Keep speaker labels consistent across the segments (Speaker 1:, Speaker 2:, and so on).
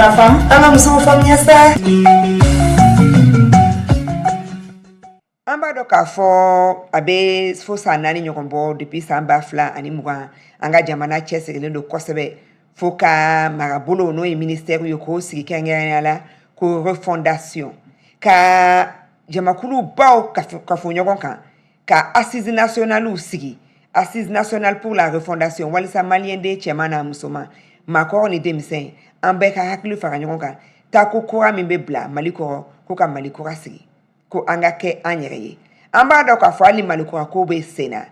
Speaker 1: la femme.
Speaker 2: Ana muso famille ça. Amba do ka fo abe fo sanani nyokombo depuis samba fla ani mugan anga jamana chesele do kosebe fo ka marabolo no e ministère yoko sigi kengere ala ko refondation ka jamakulu baw ka fo nyokon kan ka assise nationale sigi assise nationale pour la refondation walisa malien de chemana musoma makoro ni demisen ambe ka haklu fara nyokon kan ta ko kura mimbe bla malikoro ko ka malikora sigi ko anga ke anyere amba do ka fali malikora ko be sena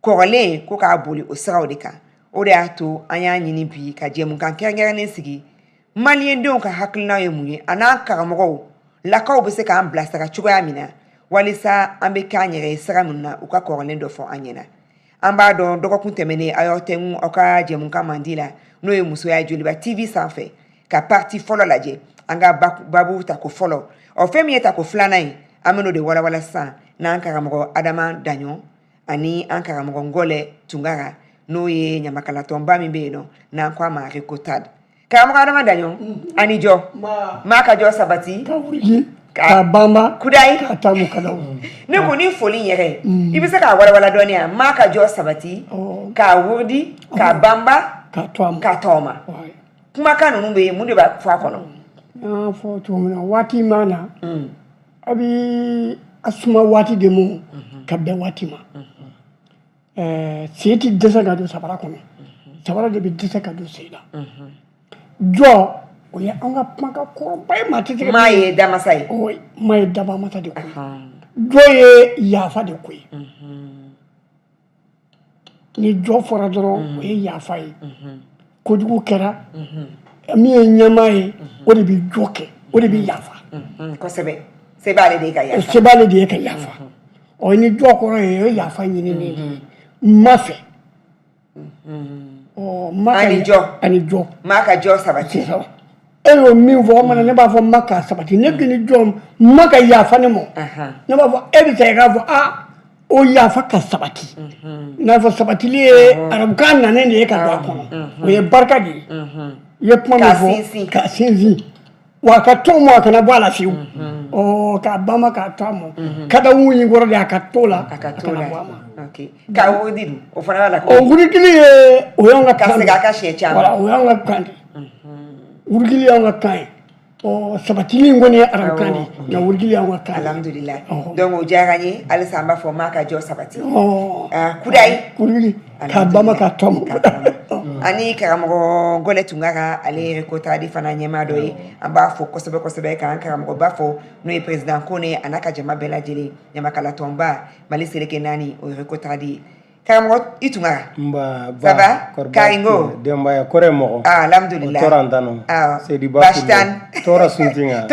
Speaker 2: korole ko ka boli o siraw de kan o de ato anya nyini bi ka jemu kan kengere ne sigi malien don ka haklina yemuye ana karamogo la ka obese ka ambla saka chugo amina walisa ambe ka anyere sira munna o ka korole do fo anyena amba do ko kuntemene ayotengu o ka jemu kan mandila no ye muso ya joliba tv sanfe ka parti follow laje anga babu ta ko follow o femi eta ko flanai ameno de wala wala sa na ankaramogo adama danyo ani ankaramogo ngole tungara no ye nyamakala tomba mimbe no na kwa ma rekotad karamogo adama danyo ani jo ma ka jo sabati
Speaker 1: ka wuli ka bamba
Speaker 2: kudai
Speaker 1: ka tamu kala
Speaker 2: ne ko ni foli yere ibisa ka wala wala donia ma ka jo sabati ka wurdi ka bamba ka toma kuma kanu numbe munde ba fa kono
Speaker 1: fo to mina wati mana abi asuma wati de mu kabbe wati ma seti desa ga do sabara kono sabara de bi desa ga do seida jo o ya anga paka ko bay mati de
Speaker 2: maye damasai
Speaker 1: o maye daba mata de ko jo ye yafa de ko ni jo fora doro o ye yafa yi ko dugu kera mi e nyama yi o de bi joke o de bi yafa
Speaker 2: ko sebe sebale de ka yafa
Speaker 1: sebale de ka yafa o ni jo ko ye yafa nyini ni mafe maka ani jo
Speaker 2: maka jo sabati
Speaker 1: elo mi vo mana ne ba fo maka sabati ne kini jo maka yafa ne mo ne ba fo ebi te ga fo o yafa ka sabati na fo sabati li arab kan na ne ka do ko o ye barka di ye poma fo ka sinzi wa ka tomo kana bala fiu o ka bama ka tomo kada wunyi goro de ka tola
Speaker 2: okay ka wodi o fana la
Speaker 1: o gurikili o yanga
Speaker 2: ka se ga ka she chama
Speaker 1: wala o yanga kandi urgili yanga kai o sabatili ngoni arankani na urgili yanga kai
Speaker 2: alhamdulillah donc o jarani ala samba fo maka jo sabati kudai
Speaker 1: urgili ka bama ka tomo
Speaker 2: ani karamogo gole tungara ale rekota di fana nyema doyi amba fo kosebe kan karamogo bafo no president kone anaka jama bela jeli nyama kala tomba mali seleke nani o rekota di karamogo itungara
Speaker 3: mba
Speaker 2: baba karingo
Speaker 3: demba ya kore mo
Speaker 2: alhamdulillah
Speaker 3: torandano
Speaker 2: sedi bastan
Speaker 3: tora suntinga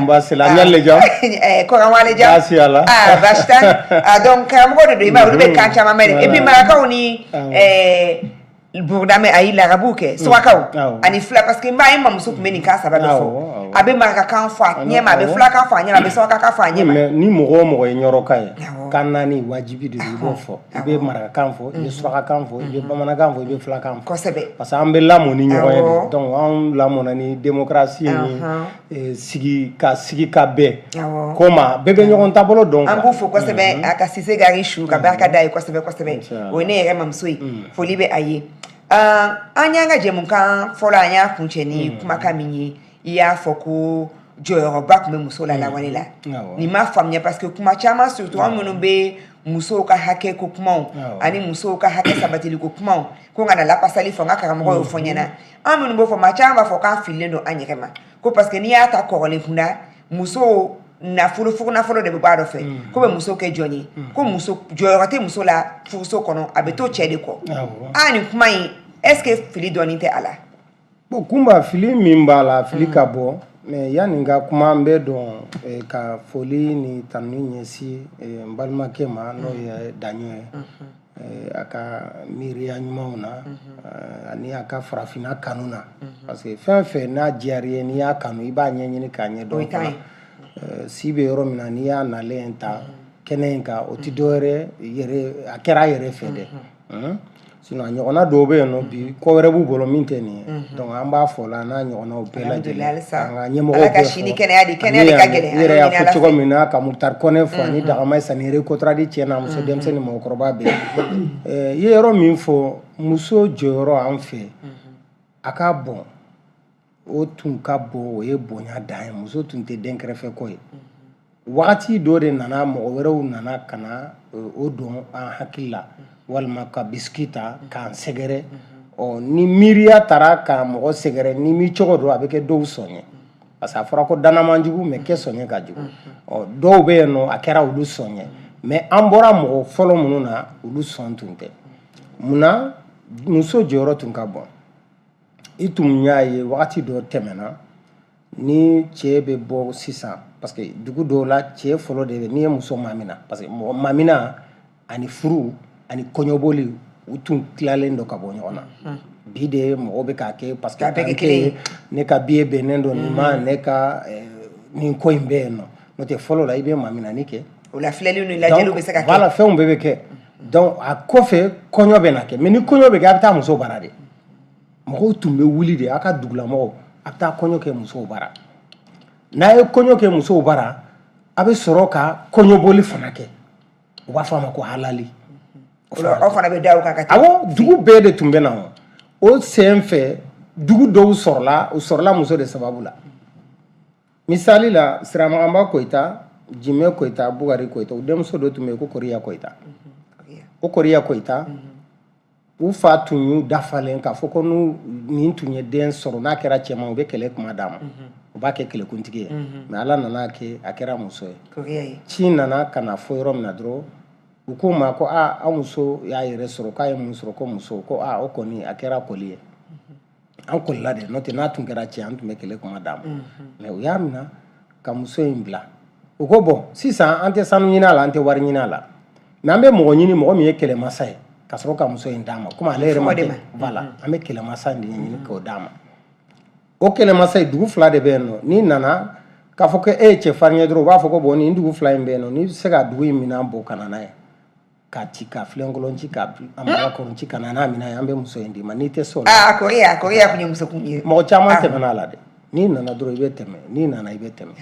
Speaker 2: mba
Speaker 3: sela nyalle jam
Speaker 2: ko wale jam
Speaker 3: asiala
Speaker 2: bastan donc karamogo de ma rebe kan chama mere et puis maraka oni Bourdame ayi la rabuke swakao ani fla parce que mba imam muso kumeni ka sababu fo abe maraka kan fo nyema abe fla kan fo nyema abe swaka kan fo nyema
Speaker 3: ni mogo nyoro kay kanani wajibi de do fo ibe maraka kan fo ibe swaka kan fo ibe bamana kan fo ibe fla kan fo
Speaker 2: kosebe
Speaker 3: parce que ambe lamo ni nyoro donc on lamo ni démocratie ni sigi ka be koma bebe nyoron tabolo donc
Speaker 2: ambu fo kosebe aka sise gari shu ka barka dai kosebe one ere mamsui fo libe aye anyanga jemunkan fola anya kuncheni kuma kaminyi ya foku joyoro bak me muso la walela ni ma famnya parce que kuma chama surtout on be muso ka hake ko kuma ani muso ka hake sabatili ko kuma ko ngana la pasali fonga karamo yo fonyana amunu bo fo ma chama fo kan filendo anyema ko parce que ni ata ko le kunda muso na fulu de bado fe ko be muso ke joni ko muso joyoro te muso la fuso kono abeto chede ko ani kuma est-ce que fili donite ala
Speaker 3: bon kumba fili mimbala fili kabo mais yani nga kuma mbe don ka foli ni tanu nyesi mbalma kema no ya danyo aka miriya nyumauna ani aka farafina kanuna parce que fin na diarien ni ya kanu iba nyenye ni kanye do sibe yoro mina ni ya na lenta kenenka otidore yere akera yere fede sinon ɲɔgɔnna dɔw bɛ yen nɔ bi ko wɛrɛ b'u bolo min tɛ nin ye donc an b'a fɔ la n'a ɲɔgɔnnaw bɛɛ lajɛlen an ka ɲɛmɔgɔw
Speaker 2: Ala ka sini kɛnɛya di kɛnɛya de ka gɛlɛn
Speaker 3: yɛrɛ y'a fɔ cogo min na ka Mukutari Kɔnɛ fɔ ani Dagama Sanire Kotradi cɛ n'a muso denmisɛnnin mɔgɔkɔrɔba bɛɛ i ye yɔrɔ min fɔ muso jɔyɔrɔ an fɛ a ka bon o tun ka bon o ye bonya dan ye muso tun tɛ den kɛrɛfɛ ko ye wagati dɔ de nana mɔgɔ wɛrɛw nana ka na o don an hakili la walima ka bisiki ta k'an sɛgɛrɛ ni miiriya taara ka mɔgɔ sɛgɛrɛ ni mi cogo don a bɛ kɛ dɔw sɔn parce que a fɔra ko dana man jugu mais kɛ sɔn ka jugu dɔw bɛ yen nɔ a kɛra olu sɔn mais an bɔra mɔgɔ fɔlɔ minnu na olu sɔn tun tɛ munna muso jɔyɔrɔ tun ka bon i tun y'a ye wagati dɔ tɛmɛna ni cɛ bɛ bɔ sisan parce que dugu dɔw la cɛ fɔlɔ de bɛ n'i ye muso mamina parce que mɔgɔ mamina ani furu ani kɔɲɔboli u tun tilalen dɔ ka bɔ ɲɔgɔn na bi de mɔgɔ bɛ k'a kɛ parce que ne ka biye bɛnnen dɔ nin ma ne ka nin ko in bɛ yen nɔ n'o tɛ fɔlɔ la i bɛ maminani kɛ
Speaker 2: o la filɛliw ni lajɛliw bɛ se ka kɛ
Speaker 3: voilà fɛnw bɛɛ bɛ kɛ donc a kɔfɛ kɔɲɔ bɛ na kɛ mais ni kɔɲɔ bɛ kɛ a bɛ taa muso bara de mɔgɔw tun bɛ wuli de a ka dugulamɔgɔw a bɛ taa kɔɲɔ kɛ musow bara n'a ye kɔɲɔ kɛ musow bara a bɛ sɔrɔ ka kɔɲɔboli fana kɛ u b'a fɔ a ma ko halali
Speaker 2: aw fana bɛ da o kan ka taa
Speaker 3: awɔ dugu bɛɛ de tun bɛ na o sen fɛ dugu dɔw sɔrɔla o sɔrɔla muso de sababu la misali la Siramakanba Koyita Jime Koyita Bugari Koyita u denmuso dɔ tun bɛ yen ko Koriya Koyita o Koriya Koyita u fa tun y'u dafalen k'a fɔ ko nin tun ye den sɔrɔ n'a kɛra cɛman u bɛ kɛlɛ kuma d'a ma u b'a kɛ kɛlɛkuntigi ye mais Ala nana kɛ a kɛra muso ye ci nana ka na fɔ yɔrɔ min na dɔrɔn u ko ma ko aw muso y'a yɛrɛ sɔrɔ k'a ye mun sɔrɔ ko muso ko o kɔni a kɛra koli ye an kolila de n'o tɛ n'a tun kɛra cɛ an tun bɛ kɛlɛ kuma d'a ma mais u y'a minɛ ka muso in bila u ko bon sisan an tɛ sanu ɲini a la an tɛ wari ɲini a la mais an bɛ mɔgɔ ɲini mɔgɔ min ye kɛlɛmasa ye ka sɔrɔ ka muso in d'a ma komi ale yɛrɛ ma kɛ voilà an bɛ kɛlɛmasa de ɲini k'o d'a ma o kɛlɛmasa in dugu fila de bɛ yen nɔ n'i nana k'a fɔ ko e ye cɛfarin ye dɔrɔn u b'a fɔ ko bon nin dugu fila in bɛ yen nɔ n'i bɛ se ka dugu in minɛn bɔ ka na n'a ye k'a ci ka filenkolon ci ka amagakɔrɔn ci ka na n'a minɛn ye an bɛ muso in d'i ma n'i tɛ so la
Speaker 2: Koriya kun ye muso kun ye
Speaker 3: mɔgɔ caman tɛmɛna a la dɛ n'i nana dɔrɔn i bɛ tɛmɛ n'i nana i bɛ tɛmɛ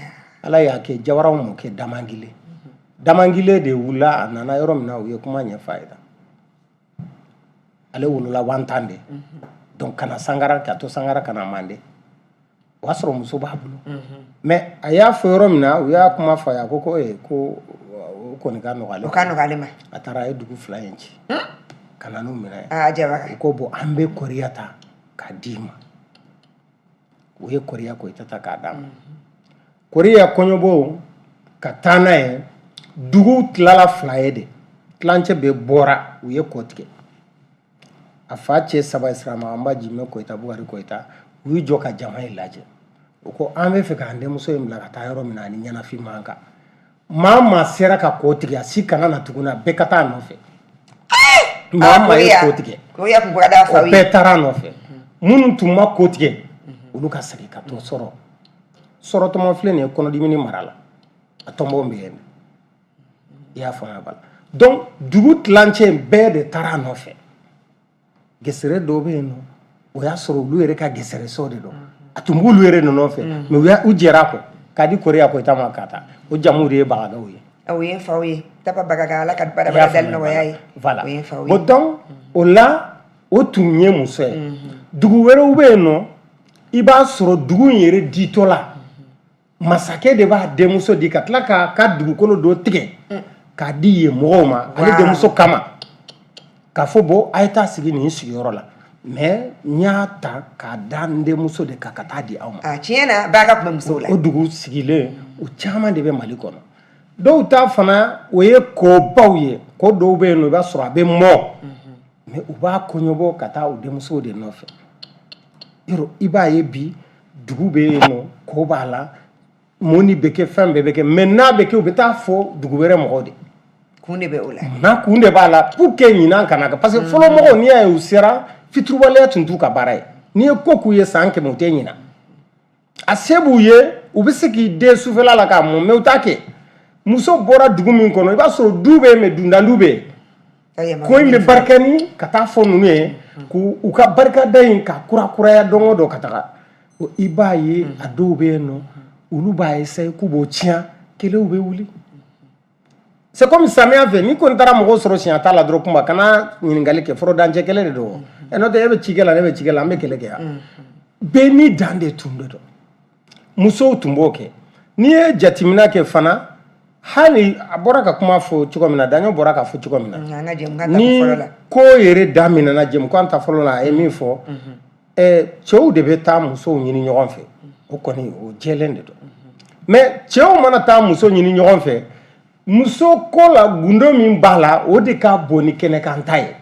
Speaker 3: Ala y'a kɛ Jawaraw mɔkɛ Damangile de wulila a nana yɔrɔ min na u ye kuma ɲɛf'a ye ale wolola Wantan de donc kana Sangara ka to Sangara kana Mande o y'a sɔrɔ muso b'a bolo mais a y'a fɔ yɔrɔ min na u y'a kuma fɔ a ye ko ko o kɔni ka nɔgɔ ale
Speaker 2: o ka nɔgɔ ale ma
Speaker 3: a taara a ye dugu fila in ci ka na n'u minɛ
Speaker 2: Jabara
Speaker 3: u ko bon an bɛ Koriya ta k'a d'i ma u ye Koriya Koyita ta k'a d'a ma Koriya kɔɲɔbɔ ka taa n'a ye dugu tilala fila ye de tilancɛ bɛɛ bɔra u ye kɔ tigɛ a fa cɛ saba ye Siramakanba Jime Koyita Bugari Koyita u y'u jɔ ka jama in lajɛ u ko an bɛ fɛ k'an denmuso in bila ka taa yɔrɔ min na ani ɲɛnafin man kan maa sera ka kɔ tigɛ a si kana na tuguni a bɛɛ ka taa a nɔfɛ maa ye kɔ tigɛ o bɛɛ taara a nɔfɛ minnu tun ma kɔ tigɛ olu ka segin ka to sɔrɔtɔma filɛ nin ye kɔnɔdimini mara la a tɔnbɔw bɛ yen i y'a faamuya bala donc dugu tilancɛ bɛɛ de taara a nɔfɛ gesere dɔw bɛ yen nɔ o y'a sɔrɔ olu yɛrɛ ka gesereso de don a tun b'olu yɛrɛ de nɔfɛ mais u jɛra kɔ k'a di Koriya Koyita ma ka taa o jamu de ye Bagadaw ye
Speaker 2: o ye n faw ye Tapa Bagaga Ala ka barabara dali nɔgɔya ye
Speaker 3: voilà
Speaker 2: o ye n faw ye
Speaker 3: bon donc o la o tun ye muso ye dugu wɛrɛw bɛ yen nɔ i b'a sɔrɔ dugu in yɛrɛ ditɔ la masakɛ de b'a denmuso di ka tila k'a ka dugukolo dɔ tigɛ k'a di yen mɔgɔw ma ale denmuso kama k'a fɔ bon a ye taa sigi nin sigiyɔrɔ la mais n y'a ta k'a da n denmuso de kan ka taa di aw ma
Speaker 2: tiɲɛ na barika tun bɛ musow la
Speaker 3: o dugu sigilen o caman de bɛ Mali kɔnɔ dɔw ta fana o ye kɔbaw ye ko dɔw bɛ yen nɔ i b'a sɔrɔ a bɛ mɔ mais u b'a kɔɲɔbɔ ka taa u denmusow de nɔfɛ yɔrɔ i b'a ye bi dugu bɛ yen nɔ ko b'a la mɔni bɛ kɛ fɛn bɛɛ bɛ kɛ mais n'a bɛ kɛ u bɛ taa fɔ dugu wɛrɛ mɔgɔw de
Speaker 2: kun de bɛ o la
Speaker 3: n'a kun de b'a la pour que ɲinan kana kɛ parce que fɔlɔ mɔgɔw n'i y'a ye u sera fitiriwaleya tun t'u ka baara ye n'i ye ko k'u ye san 100 u tɛ ɲina a se b'u ye u bɛ se k'i den sufɛla la k'a mɔ mais u t'a kɛ muso bɔra dugu min kɔnɔ i b'a sɔrɔ du bɛ yen mais dundandu bɛ yen ko in bɛ barika ni ka taa fɔ ninnu ye k'u ka barikada in ka kurakuraya don o don ka taga i b'a ye a dɔw bɛ yen nɔ olu b'a essayer k'u b'o tiɲɛ kelew bɛ wuli c'est comme samiya fɛ ni kɔni taara mɔgɔw sɔrɔ siɲɛ t'a la dɔrɔn kuma kana ɲininkali kɛ fɔlɔ dancɛ kɛlɛ de don n'o tɛ e bɛ cikɛ la ne bɛ cikɛ la an bɛ kɛlɛ kɛ yan bɛɛ ni dan de tun bɛ dɔn musow tun b'o kɛ n'i ye jateminɛ kɛ fana hali a bɔra ka kuma fɔ cogo min na daɲɔ bɔra ka fɔ cogo min na ni ko yɛrɛ daminɛna jɛmukan ta fɔlɔ la a ye min fɔ cɛw de bɛ taa musow ɲini ɲɔgɔn fɛ o kɔni o jɛlen de don mais cɛw mana taa muso ɲini ɲɔgɔn fɛ muso ko la gundo min b'a la o de ka bon ni kɛnɛkan ta ye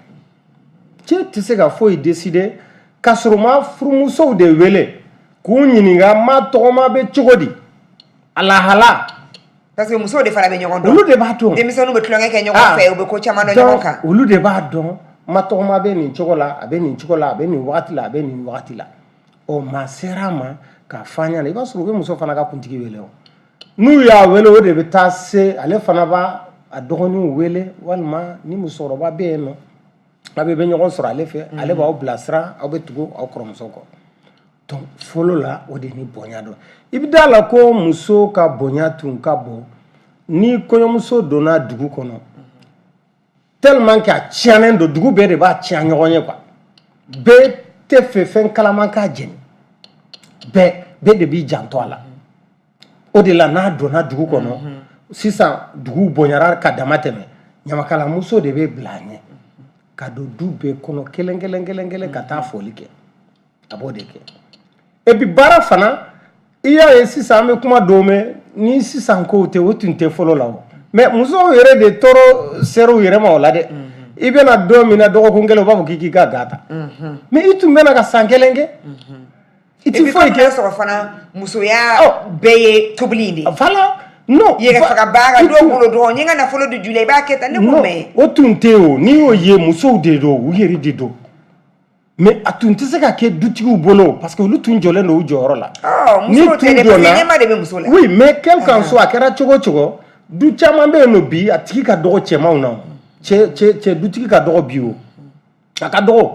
Speaker 3: cɛ tɛ se ka foyi décider ka sɔrɔ ma furumusow de wele k'u ɲininka ma tɔgɔma bɛ cogo di a lahala
Speaker 2: parce que muso de fana bɛ ɲɔgɔn dɔn
Speaker 3: olu de b'a dɔn
Speaker 2: denmisɛnninw bɛ tulonkɛ kɛ ɲɔgɔn fɛ u bɛ ko caman dɔn ɲɔgɔn kan
Speaker 3: olu de b'a dɔn ma tɔgɔma bɛ nin cogo la a bɛ nin cogo la a bɛ nin wagati la a bɛ nin wagati la ɔ maa sera a ma k'a fɔ an ɲɛna i b'a sɔrɔ u bɛ muso fana ka kuntigi wele o n'u y'a wele o de bɛ taa se ale fana b'a a dɔgɔninw wele walima ni musokɔrɔba bɛ yen nɔ a bɛ ɲɔgɔn sɔrɔ ale fɛ ale b'aw bilasira aw bɛ tugu aw kɔrɔmuso kɔ donc fɔlɔ la o de ni bonya dɔn i bɛ d'a la ko muso ka bonya tun ka bon ni kɔɲɔmuso donna dugu kɔnɔ tellement que a tiɲɛnen don dugu bɛɛ de b'a tiɲɛ ɲɔgɔn ye quoi bɛɛ tɛ fɛ fɛn kalaman k'a jɛni bɛɛ de b'i janto a la o de la n'a donna dugu kɔnɔ sisan dugu bonyara ka dama tɛmɛ ɲamakalamuso de bɛ bila a ɲɛ ka don du bɛɛ kɔnɔ kelen kelen ka taa foli kɛ a b'o de kɛ et puis baara fana i y'a ye sisan an bɛ kuma dɔw mɛn ni sisan kow tɛ o tun tɛ fɔlɔ la o mais musow yɛrɛ de tɔɔrɔ ser'u yɛrɛ ma o la dɛ i bɛna don min na dɔgɔkun kelen u b'a fɔ k'i ka ga ta mais i tun bɛna ka san kelen kɛ i ti foyi kɛ
Speaker 2: sɔrɔ fana musoya bɛɛ ye tobili in de
Speaker 3: voilà non
Speaker 2: yɛrɛ faga baara dɔw bolo dɔrɔn n ye n ka nafolo di jula i b'a kɛ tan ne ko mɛ
Speaker 3: o tun tɛ o n'i y'o ye musow de don u yɛrɛ de don mais a tun tɛ se ka kɛ dutigiw bolo parce que olu tun jɔlen don u jɔyɔrɔ la
Speaker 2: ni tun donna ɲɛma de bɛ muso la
Speaker 3: oui mais quel qu'en soit a kɛra cogo o cogo du caman bɛ yen nɔ bi a tigi ka dɔgɔ cɛmanw na cɛ dutigi ka dɔgɔ bi o a ka dɔgɔ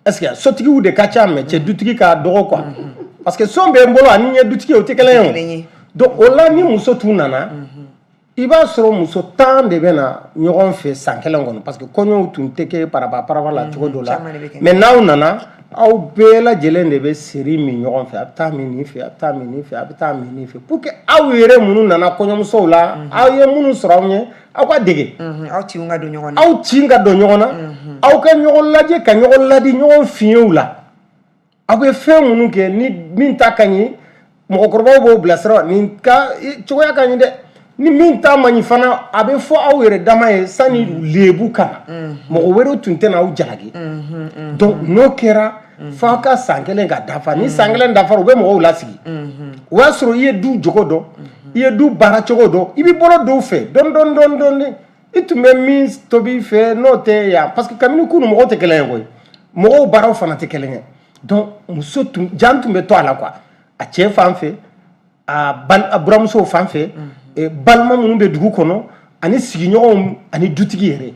Speaker 3: est-ce que sotigiw de ka ca mais cɛ dutigi ka dɔgɔ quoi parce que son bɛ n bolo ani n ye dutigi o tɛ kelen ye o donc o la ni muso tun nana i b'a sɔrɔ muso 10 de bɛ na ɲɔgɔn fɛ san kelen kɔnɔ parce que kɔɲɔw tun tɛ kɛ paraba la cogo dɔ la mais n'aw nana aw bɛɛ lajɛlen de bɛ seri min ɲɔgɔn fɛ a bɛ taa min nin fɛ a bɛ taa min nin fɛ a bɛ taa min nin fɛ pour que aw yɛrɛ minnu nana kɔɲɔmusow la aw ye minnu sɔrɔ aw ɲɛ aw ka dege
Speaker 2: aw tin ka don ɲɔgɔn na
Speaker 3: aw tin ka don ɲɔgɔn na aw ka ɲɔgɔn lajɛ ka ɲɔgɔn ladi ɲɔgɔn fiɲɛw la aw bɛ fɛn minnu kɛ ni min ta ka ɲi mɔgɔkɔrɔbaw b'o bilasira nin ka cogoya ka ɲi dɛ ni min ta man ɲi fana a bɛ fɔ aw yɛrɛ dama ye sani lebu ka na mɔgɔ wɛrɛw tun tɛ na aw jalaki donc n'o kɛra f'a ka san kelen ka dafa ni san kelen dafara u bɛ mɔgɔw lasigi o y'a sɔrɔ i ye du jogo dɔn i ye du baara cogo dɔn i bɛ bɔra dɔw fɛ dɔɔni i tun bɛ min tobi fɛ n'o tɛ yan parce que kabini kunu mɔgɔw tɛ kelen ye koyi mɔgɔw baaraw fana tɛ kelen ye donc muso jan tun bɛ to a la quoi a cɛ fan fɛ a buramusow fan fɛ balima minnu bɛ dugu kɔnɔ ani sigiɲɔgɔnw ani dutigi yɛrɛ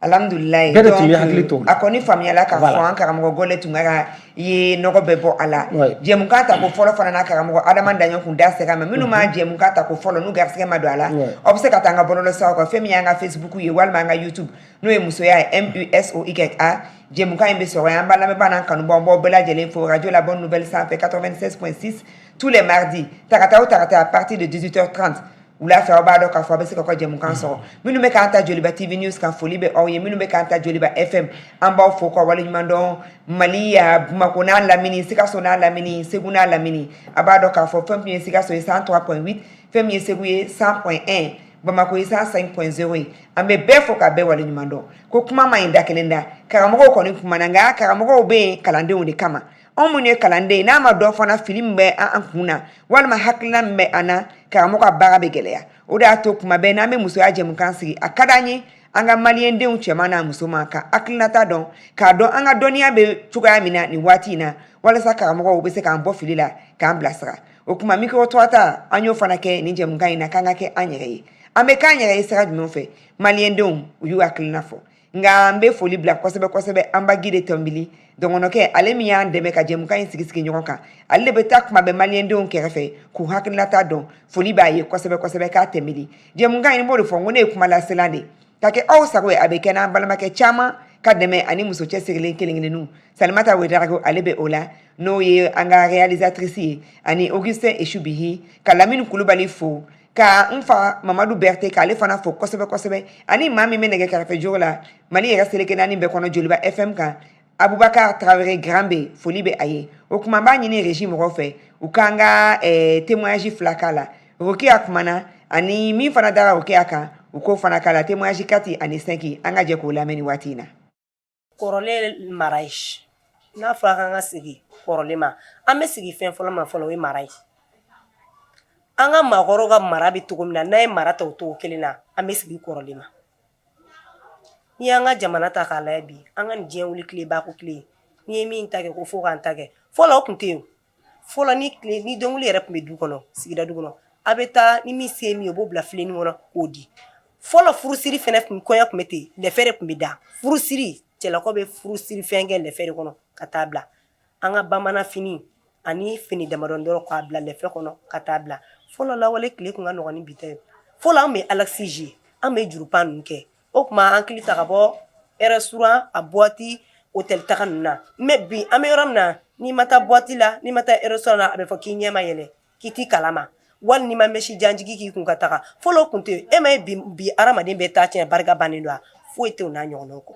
Speaker 2: alhamdulilayi
Speaker 3: bɛɛ de tun bɛ hakili to
Speaker 2: a kɔni faamuyala k'a fɔ an karamɔgɔ Gɔlɛ Tunkara ye nɔgɔ bɛɛ bɔ a la jɛmukan ta ko fɔlɔ fana n'a karamɔgɔ Adama Daɲɔn kun da sɛgɛn ma minnu ma jɛmukan ta ko fɔlɔ n'u garisɛgɛ ma don a la aw bɛ se ka taa an ka bɔlɔlɔsiraw kan fɛn min y'an ka Facebook ye walima an ka YouTube n'o ye musoya ye MUSOYA jɛmukan in bɛ sɔrɔ yan an b'a lamɛnbaa n'an kanubagaw n b'aw bɛɛ lajɛlen fo radio La Bonne Nouvelle sanfɛ 96.6 tous les mardis tagata o tagata à partir de 18h30 wula fɛ aw b'a dɔn k'a fɔ a bɛ se ka ka jɛmukan sɔrɔ minnu bɛ k'an ta Joliba TV News kan foli bɛ aw ye minnu bɛ k'an ta Joliba FM an b'aw fo k'aw waleɲuman dɔn Mali Bamakɔ n'a lamini Sikaso n'a lamini Segu n'a lamini a b'a dɔn k'a fɔ fɛn min ye Sikaso ye 103.8 fɛn min ye Segu ye 100.1 Bamakɔ ye 105.0 ye an bɛ bɛɛ fo k'a bɛɛ waleɲuman dɔn ko kuma ma ɲi da kelen da karamɔgɔw kɔni kumana nka karamɔgɔw bɛ yen kalandenw de kama anw minnu ye kalanden n'a ma dɔn fana fili min bɛ an kun na walima hakilina min bɛ an na karamɔgɔ ka baara bɛ gɛlɛya o de y'a to kuma bɛɛ n'an bɛ musoya jɛmukan sigi a ka d'an ye an ka maliyɛndenw cɛman n'a musoman ka hakilinata dɔn k'a dɔn an ka dɔnniya bɛ cogoya min na nin waati in na walasa karamɔgɔw bɛ se k'an bɔ fili la k'an bilasira o kuma micro trottoir an y'o fana kɛ nin jɛmukan in na k'an ka kɛ an yɛrɛ ye an bɛ k'an yɛrɛ ye sira jumɛn fɛ maliyɛndenw u y'u hakilina fɔ nga mbe foli bila kosɛbɛ an ba gide tombili dɔngɔnɔkɛ ale min y'an dɛmɛ ka jɛmukan in sigi ɲɔgɔn kan ale de bɛ taa kuma bɛ maliyɛndenw kɛrɛfɛ k'u hakilinata dɔn foli b'a ye kosɛbɛ k'a tɛmɛli jɛmukan in b'o de fɔ n ko ne ye kuma laselan de ka kɛ aw sago ye a bɛ kɛ n'an balimakɛ caman ka dɛmɛ ani muso cɛsirilen kelen-kelenninw Salimata Wedarago ale bɛ o la n'o ye an ka réalisatrice ye ani Augustin Eshubihi ka Lamine Kulubali fo ka n fa Mamadu Berté k'ale fana fo kosɛbɛ ani maa min bɛ nɛgɛ kɛrɛfɛ jogo la Mali yɛrɛ seleke naani bɛɛ kɔnɔ Joliba FM kan Abubakar Traoré Granbe foli bɛ a ye o kuma n b'a ɲini régie mɔgɔw fɛ u k'an ka témoignage fila k'a la Rokia kumana ani min fana dara Rokia kan u k'o fana k'a la témoignage 4 ani 5 an ka jɛ k'o lamɛn ni waati in na
Speaker 4: kɔrɔlen mara ye n'a fɔra k'an ka sigi kɔrɔlen ma an bɛ sigi fɛn fɔlɔ ma fɔlɔ o ye mara ye an ka maakɔrɔw ka mara bɛ cogo min na n'a ye mara ta o cogo kelen na an bɛ sigi kɔrɔlen ma n'i y'an ka jamana ta k'a lajɛ bi an ka nin diɲɛ wuli tile baako tile n'i ye min ta kɛ ko fo k'an ta kɛ fɔlɔ o tun tɛ yen fɔlɔ ni dɔnkili yɛrɛ tun bɛ du kɔnɔ sigida du kɔnɔ a bɛ taa ni min se min ye o b'o bila filenin kɔnɔ k'o di fɔlɔ furusiri fɛnɛ kɔɲɔ tun bɛ ten lɛfɛ de tun bɛ da furusiri cɛlakaw bɛ furusiri fɛn kɛ lɛfɛ de kɔnɔ ka taa bila an ka bamanan fini ani fini damadɔn dɔrɔn k'a bila lɛfɛ kɔnɔ ka taa bila fɔlɔ lawale tile kun ka nɔgɔn ni bi ta ye fɔlɔ an bɛ alaxige an bɛ jurupan ninnu kɛ o tuma an hakili ta ka bɔ restaurant a boîte hôtel taga ninnu na mais bi an bɛ yɔrɔ min na n'i ma taa boîte la n'i ma taa restaurant la a bɛ fɔ k'i ɲɛ ma yɛlɛ k'i t'i kalama wali n'i ma mɛsi janjigi k'i kun ka taga fɔlɔ kun tɛ e ma ye bi hadamaden bɛɛ taa tiɲɛ barika bannen don a foyi tɛ o n'a ɲɔgɔnnaw kɔ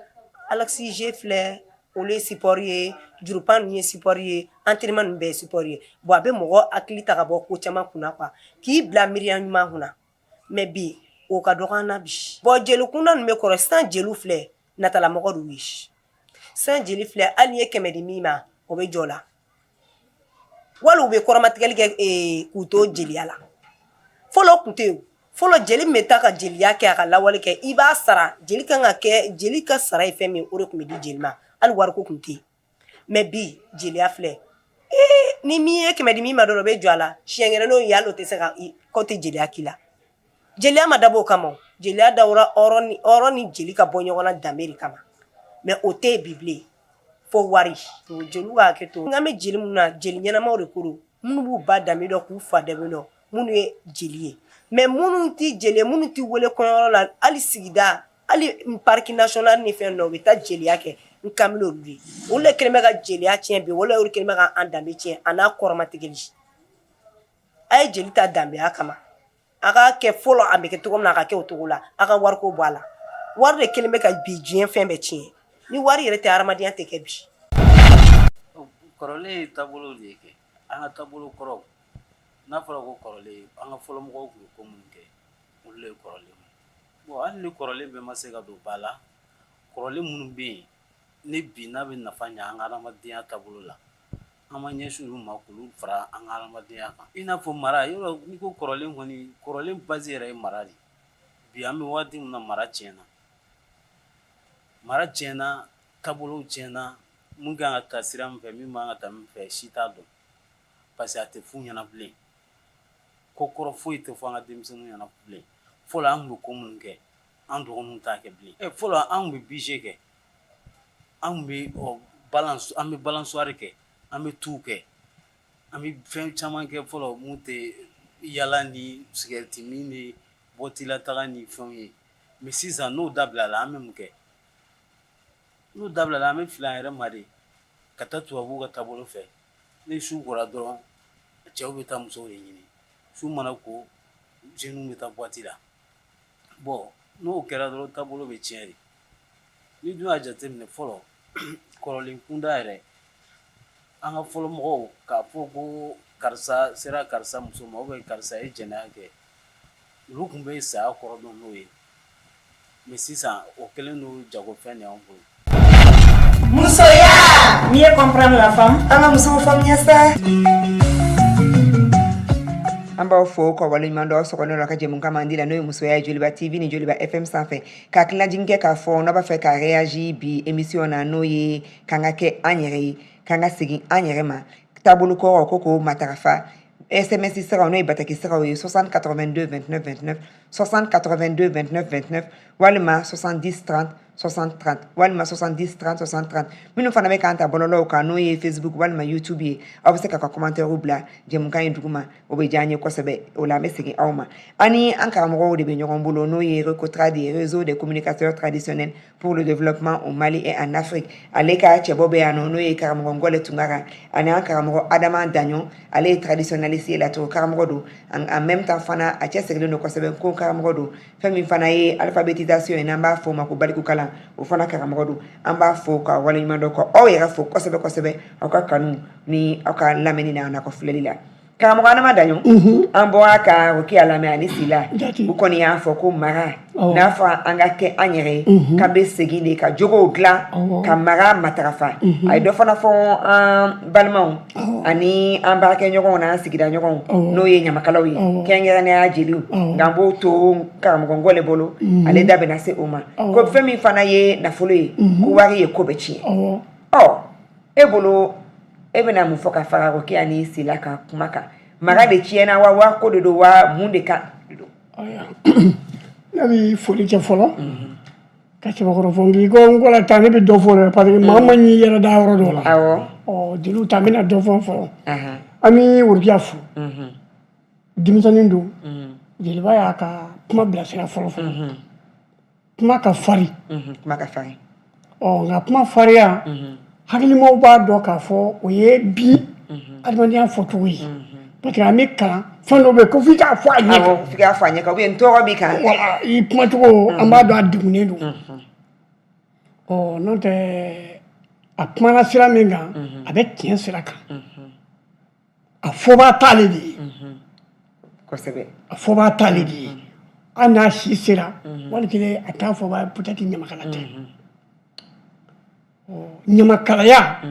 Speaker 4: alaxige filɛ olu ye support ye jurupan ninnu ye support ye entraînement ninnu bɛɛ ye support ye bon a bɛ mɔgɔ hakili ta ka bɔ ko caman kunna quoi k'i bila miiriya ɲuman kunna mais bi o ka dɔgɔ an na bi bon jelikunda ninnu bɛ kɔrɔ sisan jeliw filɛ natalamɔgɔ de ye sisan jeli filɛ hali n'i ye 100 di min ma o bɛ jɔ la wali u bɛ kɔrɔmatigɛli kɛ k'u to jeliya la fɔlɔ tun tɛ yen fɔlɔ jeli min bɛ taa ka jeliya kɛ a ka lawale kɛ i b'a sara jeli kan ka kɛ jeli ka sara ye fɛn min o de tun bɛ di jeli ma hali wariko tun tɛ yen mais bi jeliya filɛ ni min ye 100 di min ma dɔrɔn o bɛ jɔ a la siɲɛ kelen n'o ye hali o tɛ se ka k'o tɛ jeliya k'i la jeliya ma dabɔ o kama jeliya dabɔra hɔrɔn ni jeli ka bɔ ɲɔgɔn na danbe de kama mais o tɛ yen bi bilen fo wari jeliw ka hakɛ to n bɛ jeli minnu na jeli ɲɛnamaw de ko don minnu b'u ba danbe dɔn k'u fa danbe dɔn minnu ye jeli ye mais minnu tɛ jeli ye minnu tɛ wele kɔɲɔyɔrɔ la hali sigida hali parc national ni fɛn dɔ u bɛ taa jeliya kɛ n kan bɛ olu ye olu de kɛlen bɛ ka jeliya tiɲɛ bi wala olu kɛlen bɛ ka an danbe tiɲɛ a n'a kɔrɔmatigɛli a ye jeli ta danbeya kama a ka kɛ fɔlɔ a bɛ kɛ cogo min na a ka kɛ o cogo la a ka wariko bɔ a la wari de kɛlen bɛ ka bi diɲɛ fɛn bɛɛ tiɲɛ ni wari yɛrɛ tɛ hadamadenya tɛ kɛ bi
Speaker 5: kɔrɔlen ye taabolo de ye kɛ an ka taabolo kɔrɔw n'a fɔra ko kɔrɔlen an ka fɔlɔ mɔgɔw tun bɛ ko minnu kɛ olu de ye kɔrɔlen bon hali ni kɔrɔlen bɛɛ ma se ka don ba la kɔrɔlen minnu bɛ yen ni bi n'a bɛ nafa ɲɛ an ka hadamadenya taabolo la an ma ɲɛsin olu ma k'olu fara an ka hadamadenya kan i n'a fɔ mara yɔrɔ n'i ko kɔrɔlen kɔni kɔrɔlen base yɛrɛ ye mara de bi an bɛ waati min na mara tiɲɛna taabolow tiɲɛna mun kan ka ta sira min fɛ min man ka ta min fɛ si t'a dɔn parce que a tɛ f'u ɲɛna bilen ko kɔrɔ foyi tɛ fɔ an ka denmisɛnninw ɲɛna bilen fɔlɔ an tun bɛ ko minnu kɛ an dɔgɔninw t'a kɛ bilen fɔlɔ an tun bɛ bije kɛ an tun bɛ balansuwari kɛ an bɛ tu kɛ an bɛ fɛn caman kɛ fɔlɔ mun tɛ yala ni sigɛriti min ni bɔtila taga ni fɛnw ye mais sisan n'o dabilala an bɛ mun kɛ n'o dabilala an bɛ fili an yɛrɛ ma de ka taa tubabuw ka taabolo fɛ ni su kora dɔrɔn cɛw bɛ taa musow de ɲini su mana ko jeunes bɛ taa boîte la bon n'o kɛra dɔrɔn taabolo bɛ tiɲɛ de ni dun y'a jateminɛ fɔlɔ kɔrɔlen kunda yɛrɛ an ka fɔlɔ mɔgɔw k'a fɔ ko karisa sera karisa muso ma ou karisa ye jɛnɛya kɛ olu tun bɛ saya kɔrɔ dɔn n'o ye mais sisan o kɛlen don jagofɛn de y'anw bolo.
Speaker 2: Musoya!
Speaker 4: Mieux comprendre la femme.
Speaker 2: An ka musow faamuya sa. An b'aw fo ka waleɲuman dɔ sɔgɔlen dɔ ka jɛmukan man di la n'o ye musoya ye Joliba TV ni Joliba FM sanfɛ ka tilajin kɛ k'a fɔ n'a b'a fɛ ka réagir bi émission na n'o ye k'an ka kɛ an yɛrɛ ye k'an ka segin an yɛrɛ ma taabolo kɔrɔ ko k'o matarafa SMS siraw n'o ye bataki siraw ye 60 82 29 29 60 82 29 29 walima 70 30 60 30 walima 70 30 60 30 minnu fana bɛ k'an ta bɔlɔlɔw kan n'o ye Facebook walima YouTube ye aw bɛ se ka commentaire bila jɛmukan in duguma o bɛ diya an ye kosɛbɛ o la an bɛ segin aw ma ani an karamɔgɔw de bɛ ɲɔgɔn bolo n'o ye Recotradi réseau des communicateurs traditionnels pour le développement au Mali et en Afrique ale ka cɛbɔ bɛ yan nɔ n'o ye karamɔgɔ Ngɔlɛ Tunkara ani an karamɔgɔ Adama Daɲɔn ale ye traditionnaliste ye laturu karamɔgɔ don en même temps fana a cɛsirilen don kosɛbɛ ko karamɔgɔ don fɛn min fana ye alphabétisation ye n'an b'a fɔ o ma ko balikukalan o fana karamɔgɔ don an b'a fɔ ka waleɲuman dɔ kɔ aw yɛrɛ fɔ kosɛbɛ kosɛbɛ aw ka kanu ni aw ka lamɛnni n'a nakɔ filɛli la karamɔgɔ Adama Daɲɔn an bɔra ka Rokiya lamɛn ani Sila u kɔni y'a fɔ ko mara n'a fɔ an ka kɛ an yɛrɛ ye k'an bɛ segin de ka jogow dilan ka mara matarafa a ye dɔ fana fɔ an balimaw ani an baarakɛɲɔgɔnw n'an sigida ɲɔgɔnw n'o ye ɲamakalaw ye kɛrɛnkɛrɛnnenya jeliw nka an b'o to karamɔgɔ Ngɔlɛ bolo ale da bɛna se o ma ko fɛn min fana ye nafolo ye ko wari ye ko bɛɛ tiɲɛ e bolo e bɛna mun fɔ ka fara Rokiya ni Sila ka kuma kan mara de tiɲɛna wa ko de don wa mun de kan
Speaker 1: ne bɛ foli kɛ fɔlɔ ka cɛbakɔrɔ fɔ nki ko Ngɔlɛ ta ne bɛ dɔ fɔ dɛ parce que maa ma ɲi yɛrɛ da yɔrɔ dɔ la jeliw ta n bɛna dɔ fɔ fɔlɔ an bɛ Rokiya fo denmisɛnnin don jeliba y'a ka kuma bilasira fɔlɔ fɔlɔ kuma ka farin nka kuma farinya hakilimaw b'a dɔn k'a fɔ o ye bi adamadenya fɔcogo ye parce que an bɛ kalan fɛn dɔ bɛ yen ko f'i k'a fɔ a ɲɛ kan
Speaker 2: f'i k'a fɔ a ɲɛ kan ou bien tɔɔrɔ b'i kan
Speaker 1: voilà i kumacogo an b'a dɔn a degunnen don n'o tɛ a kumana sira min kan a bɛ tiɲɛ sira kan a fɔbaa t'ale de ye
Speaker 2: kosɛbɛ
Speaker 1: a fɔbaa t'ale de ye hali n'a si sera wali kelen a t'a fɔbaa peut-être ɲamakala tɛ ɲamakalaya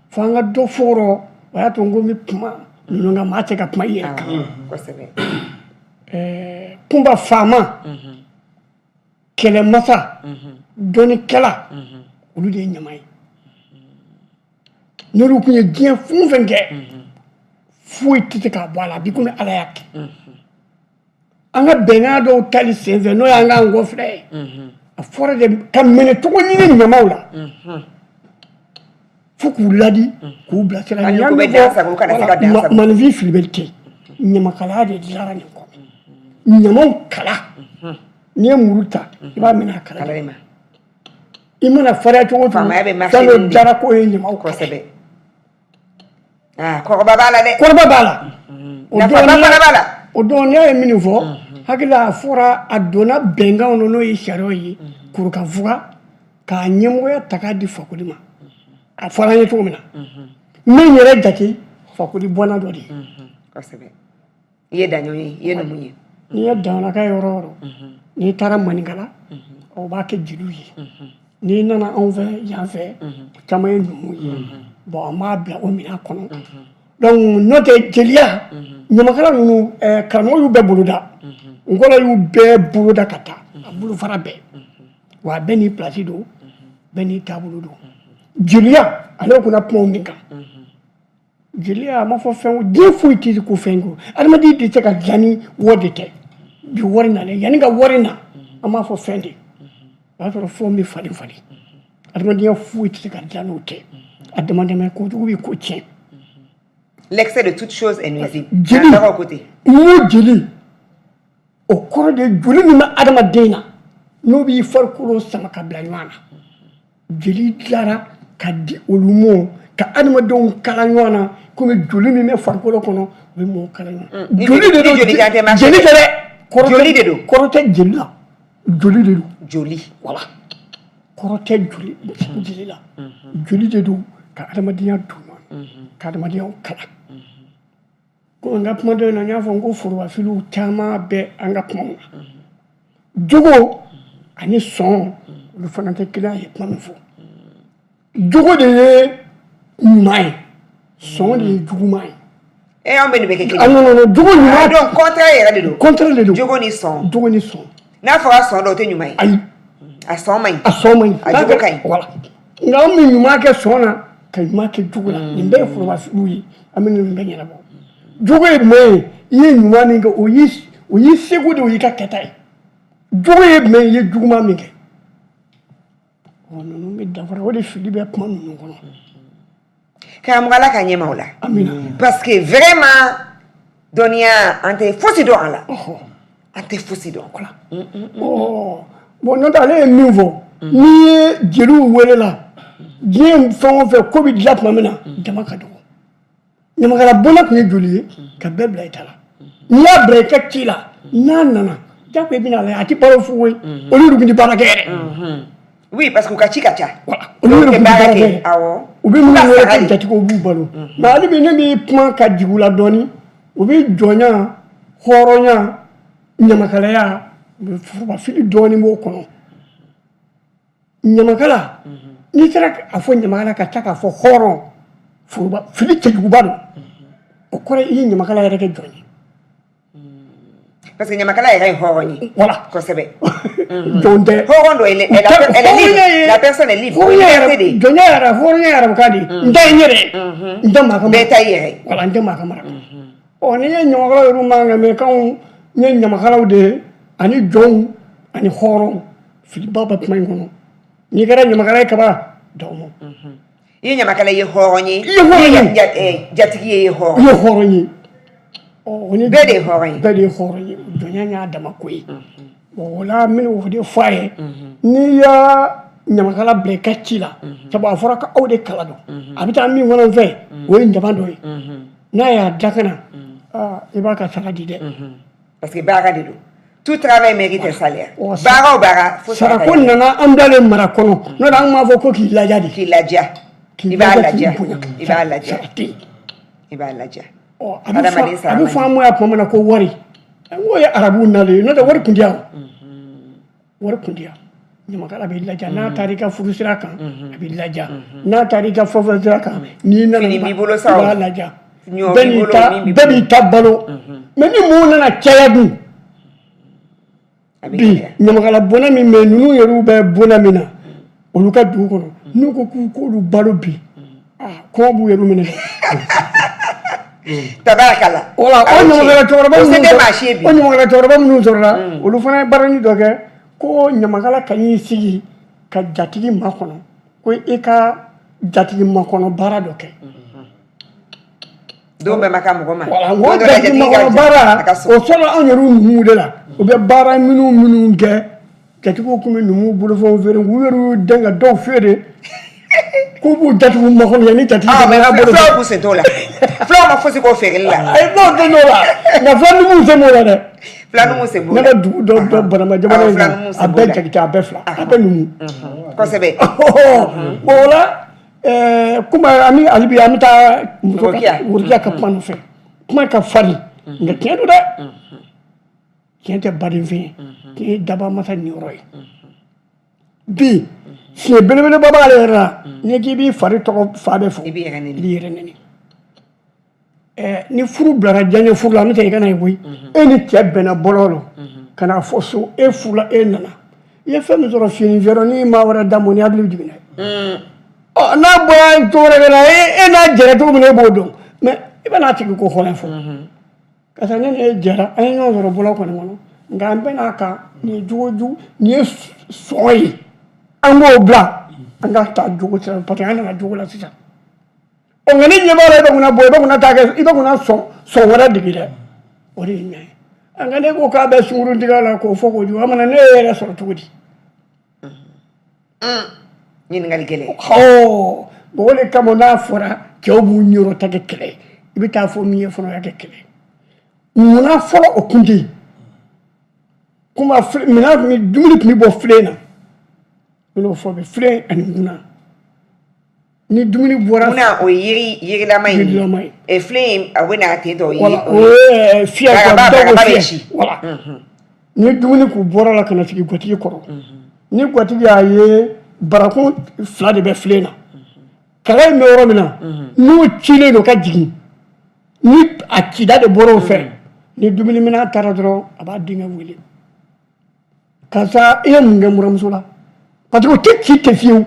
Speaker 1: fo an ka dɔ fɔ o rɔ o y'a to n ko n bɛ kuma ninnu kan maa tɛ ka kuma i yɛrɛ kan kunba faama kɛlɛmasa dɔnnikɛla olu de ye ɲama ye n'olu tun ye diɲɛ fɛn o fɛn kɛ foyi tɛ se k'a bɔ a la a b'i komi ala y'a kɛ an ka bɛnkan dɔw tali senfɛ n'o y'an ka nkɔ filɛ ye a fɔra de ka minɛcogo ɲini ɲamaw la fo k'u ladi k'u bilasira manifin filibeli tɛ ɲamakalaya de dilara nin kɔ ɲamaw kala n'i ye muru ta i b'a minɛ a kala i mana farinya cogo o cogo fɛn dɔ dara k'o ye ɲamaw kosɛbɛ
Speaker 2: kɔrɔba b'a la dɛ
Speaker 1: kɔrɔba b'a la o don ne ye min fɔ hakili a fɔra a donna bɛnkanw na n'o ye sariyaw ye kurukanfuga k'a ɲɛmɔgɔya ta k'a di Fakoli ma a fɔra an ye cogo min na min yɛrɛ jate Fakoli bɔnna dɔ de ye
Speaker 2: kosɛbɛ i ye Daɲɔn ye i ye numu ye
Speaker 1: n'i ye Daɲɔnaka yɔrɔ o yɔrɔ n'i taara Maninkala o b'a kɛ jeliw ye n'i nana anw fɛ yan fɛ o caman ye numu ye bon an b'a bila o minɛn kɔnɔ donc n'o tɛ jeliya ɲamakala ninnu karamɔgɔ y'u bɛɛ boloda Ngɔlɛ y'u bɛɛ boloda ka taa a bolofara bɛɛ wa a bɛɛ n'i place don bɛɛ n'i taabolo don jeliya ale kunna kumaw min kan jeliya a ma fɔ fɛn ko diɲɛ foyi tɛ ko fɛn ko adamaden tɛ se ka dilan ni wari de tɛ bi wari nalen yanni ka wari na an b'a fɔ fɛn de o y'a sɔrɔ fɛnw bɛ falen falen adamadenya foyi tɛ se ka dilan n'o tɛ a damadamɛ kojugu bɛ ko tiɲɛ.
Speaker 2: L'excès de toute chose est nuisible.
Speaker 1: Jeli n'o jeli o kɔrɔ de joli min bɛ adamaden na n'o b'i farikolo sama ka bila ɲɔgɔn na jeli dilara ka di olu mɔ ka adamadenw kala ɲɔgɔn na komi joli min bɛ farikolo kɔnɔ o bɛ mɔgɔw kala ɲɔgɔn joli de don jeli tɛ dɛ joli de don kɔrɔ tɛ jeli la joli de don
Speaker 2: joli
Speaker 1: voilà kɔrɔ tɛ jeli la joli de don ka adamadenya don ɲɔgɔn ka adamadenyaw kala ko n ka kuma dɔ in na n y'a fɔ n ko forobafiliw caman bɛ an ka kumaw na jogo ani sɔn olu fana tɛ kelen ye kuma min fɔ jogo de ye ɲuman ye sɔn de ye juguman ye
Speaker 2: anw bɛ nin bɛ kɛ kelen
Speaker 1: non jogo ɲuman
Speaker 2: donc contraire yɛrɛ de don
Speaker 1: contraire de don
Speaker 2: jogo ni sɔn n'a
Speaker 1: fɔra
Speaker 2: sɔn dɔ o tɛ ɲuman ye
Speaker 1: ayi
Speaker 2: a sɔn man ɲi
Speaker 1: a jogo
Speaker 2: ka ɲi
Speaker 1: voilà nka an bɛ ɲuman kɛ sɔn na ka ɲuman kɛ jogo la nin bɛɛ ye forobafiliw ye an bɛ nin bɛɛ ɲɛnabɔ jogo ye mun ye i ye ɲuman min kɛ o y'i seko de o y'i ka kɛta ye jogo ye men ye juguma min kɛ nunu bɛ dafara o de fili bɛ kuma ninnu kɔnɔ
Speaker 2: karamɔgɔ Ala ka ɲɛma o la
Speaker 1: amina
Speaker 2: parce que vraiment dɔnniya an tɛ fosi dɔn a la an tɛ fosi dɔn
Speaker 1: bon n'o tɛ ale ye min fɔ n'i ye jeliw welela diɲɛ fɛn o fɛn ko bɛ dilan tuma min na jama ka dɔgɔ ɲamakala bonda tun ye joli ye ka bɛɛ bila i ta la n'i y'a bila i ka ci la n'a nana jago i bɛna lajɛ a tɛ balo fu ye olu tun tɛ baara kɛ yɛrɛ
Speaker 2: oui parce que u ka ci ka ca
Speaker 1: olu
Speaker 2: tɛ
Speaker 1: tun tɛ baara kɛ
Speaker 2: awɔ
Speaker 1: u bɛ minnu wele ko jatigiw b'u balo mais hali bi ne bɛ kuma ka jigin u la dɔɔni u bɛ jɔnya hɔrɔnya ɲamakalaya u bɛ forobafili dɔɔni b'o kɔnɔ ɲamakala n'i sera a fɔ ɲamakala ka ca k'a fɔ hɔrɔn forobafili cɛjuguba don o kɔrɔ i ye ɲamakala yɛrɛ kɛ jɔn ye
Speaker 2: parce que ɲamakala yɛrɛ ye hɔrɔn ye
Speaker 1: voilà
Speaker 2: kosɛbɛ
Speaker 1: jɔn tɛ
Speaker 2: hɔrɔn dɔ elle est libre la personne est libre
Speaker 1: jɔnya yɛrɛ hɔrɔnya yɛrɛ ka di n tɛ n yɛrɛ n tɛ maa ka mara
Speaker 2: bɛɛ ta i yɛrɛ
Speaker 1: voilà n tɛ maa ka mara n'i ye ɲamakala yɛrɛ man kan mɛ k'anw ye ɲamakalaw de ani jɔnw ani hɔrɔn filiba bɛ kuma in kɔnɔ n'i kɛra ɲamakala ye kaban daw ma
Speaker 2: i ye ɲamakala ye hɔrɔn ye jatigi ye hɔrɔn
Speaker 1: i ye hɔrɔn ye
Speaker 2: bɛɛ de ye hɔrɔn ye
Speaker 1: bɛɛ de ye hɔrɔn ye jɔnya y'a dama ko ye o la n bɛna o de fɔ a ye n'i y'a ɲamakala bila i ka ci la sabu a fɔra ko aw de kala dɔn a bɛ taa min fana fɛ o ye ɲama dɔ ye n'a y'a dakana i b'a ka sara di dɛ
Speaker 2: parce que baara de don tout travail mérite salaire baara o baara fo
Speaker 1: sara ko nana an dalen mara kɔnɔ n'o tɛ an b'a fɔ ko k'i laja de
Speaker 2: k'i laja i b'a laja i b'a laja i b'a laja
Speaker 1: a bɛ fɔ an mɔ tuma min na ko wari n ko ye arabuw nalen ye n'o tɛ wari tun tɛ yan wari tun tɛ yan ɲamakala bɛ laja n'a taara i ka furu sira kan a bɛ laja n'a taara i ka fɛn sira kan n'i nana i b'a laja bɛɛ b'i ta balo mais ni mɔɔw nana caya dun bi ɲamakala bɔnɛ min bɛ yen ninnu yɛrɛ bɛ bɔnɛ min na olu ka dugu kɔnɔ n'u ko k'olu balo bi kɔngɔ b'u yɛrɛ minɛ
Speaker 2: tabarakala
Speaker 1: wala o ɲamakala cɛkɔrɔba minnu sɔrɔla olu fana ye baarani dɔ kɛ ko ɲamakala ka n'i sigi ka jatigi makɔnɔ ko i ka jatigi makɔnɔ baara dɔ kɛ
Speaker 2: don bɛɛ ma ka mɔgɔ ma
Speaker 1: wala n ko jatigi makɔnɔ baara o sɔrɔ anw yɛrɛ numuw de la u bɛ baara minnu kɛ jatigiw tun bɛ numuw bolofɛnw feere k'u yɛrɛ dɛn ka dɔw feere k'u b'u jatigiw makɔnɔ yan ni jatigi
Speaker 2: fulaw b'u sen t'o la fulaw ma fosi k'o feereli la
Speaker 1: ayi n'o tɛ n'o la nka filanumu sen b'o la dɛ
Speaker 2: filanumu sen b'o la
Speaker 1: ne ka dugu dɔ banama jamana in kan a bɛɛ jagita a bɛɛ fila a bɛɛ numu
Speaker 2: kosɛbɛ
Speaker 1: o la komi hali bi an bɛ taa worokiya ka kuma nɔfɛ kuma ka farin nka tiɲɛ don dɛ tiɲɛ tɛ badenfɛn ye tiɲɛ ye daba masa niyɔrɔ ye bi siɲɛ belebeleba b'ale yɛrɛ la n'i k'i b'i fari tɔgɔ fa bɛ fɔ i b'i yɛrɛ nɛni ni furu bilara diyaɲɛ furu la an bɛ taa i ka na ye koyi e ni cɛ bɛnna bɔlɔ la ka n'a fɔ so e furula e nana i ye fɛn min sɔrɔ fini fɛrɛ ni maa wɛrɛ da mɔ ni hakili jiginna n'a bɔra cogo wɛrɛ la e n'a jɛra cogo min na e b'o dɔn mɛ i bɛ n'a tigi ko hɔrɔn fɔ karisa ne ni e jɛra an ye ɲɔgɔn sɔrɔ bɔlɔ kɔni kɔnɔ nka an bɛ n'a kan nin ye jogojugu nin ye sɔn ye an b'o bila an ka taa jogo sira parce que an nana jogo la sisan nka ni ɲɛ b'a la i bɛ kunna bɔ i bɛ kunna taa kɛ i bɛ kunna sɔn wɛrɛ digi dɛ o de ye ɲɛ ye nka ne ko k'a bɛ sunkurun tigɛ la k'o fɔ k'o jugu amana ne ye yɛrɛ sɔrɔ cogo di
Speaker 2: ɲininkali gɛlɛn
Speaker 1: bon o de kama n'a fɔra cɛw b'u ɲɛrɔ ta kɛ kɛlɛ i bɛ taa fɔ min ye fana o y'a kɛ kɛlɛ munna fɔlɔ o kun tɛ yen minɛn dumuni tun bɛ bɔ filen na n y'o fɔ bɛ filen ani kunna ni dumuni bɔra
Speaker 2: kunna o ye yirilama ye filen a bɛ n'a ten tɔ ye
Speaker 1: o ye fiyɛ dɔw fiyɛ wala ni dumuni k'u bɔra la ka na sigi gatigi kɔrɔ ni gatigi y'a ye barakun fila de bɛ filen na kala in bɛ yɔrɔ min na n'u cilen don ka jigin ni a cida de bɔra o fɛ ni dumuni minɛn taara dɔrɔn a b'a denkɛ wele karisa i ye mun kɛ n buramuso la parce que o tɛ ci tɛ fiyewu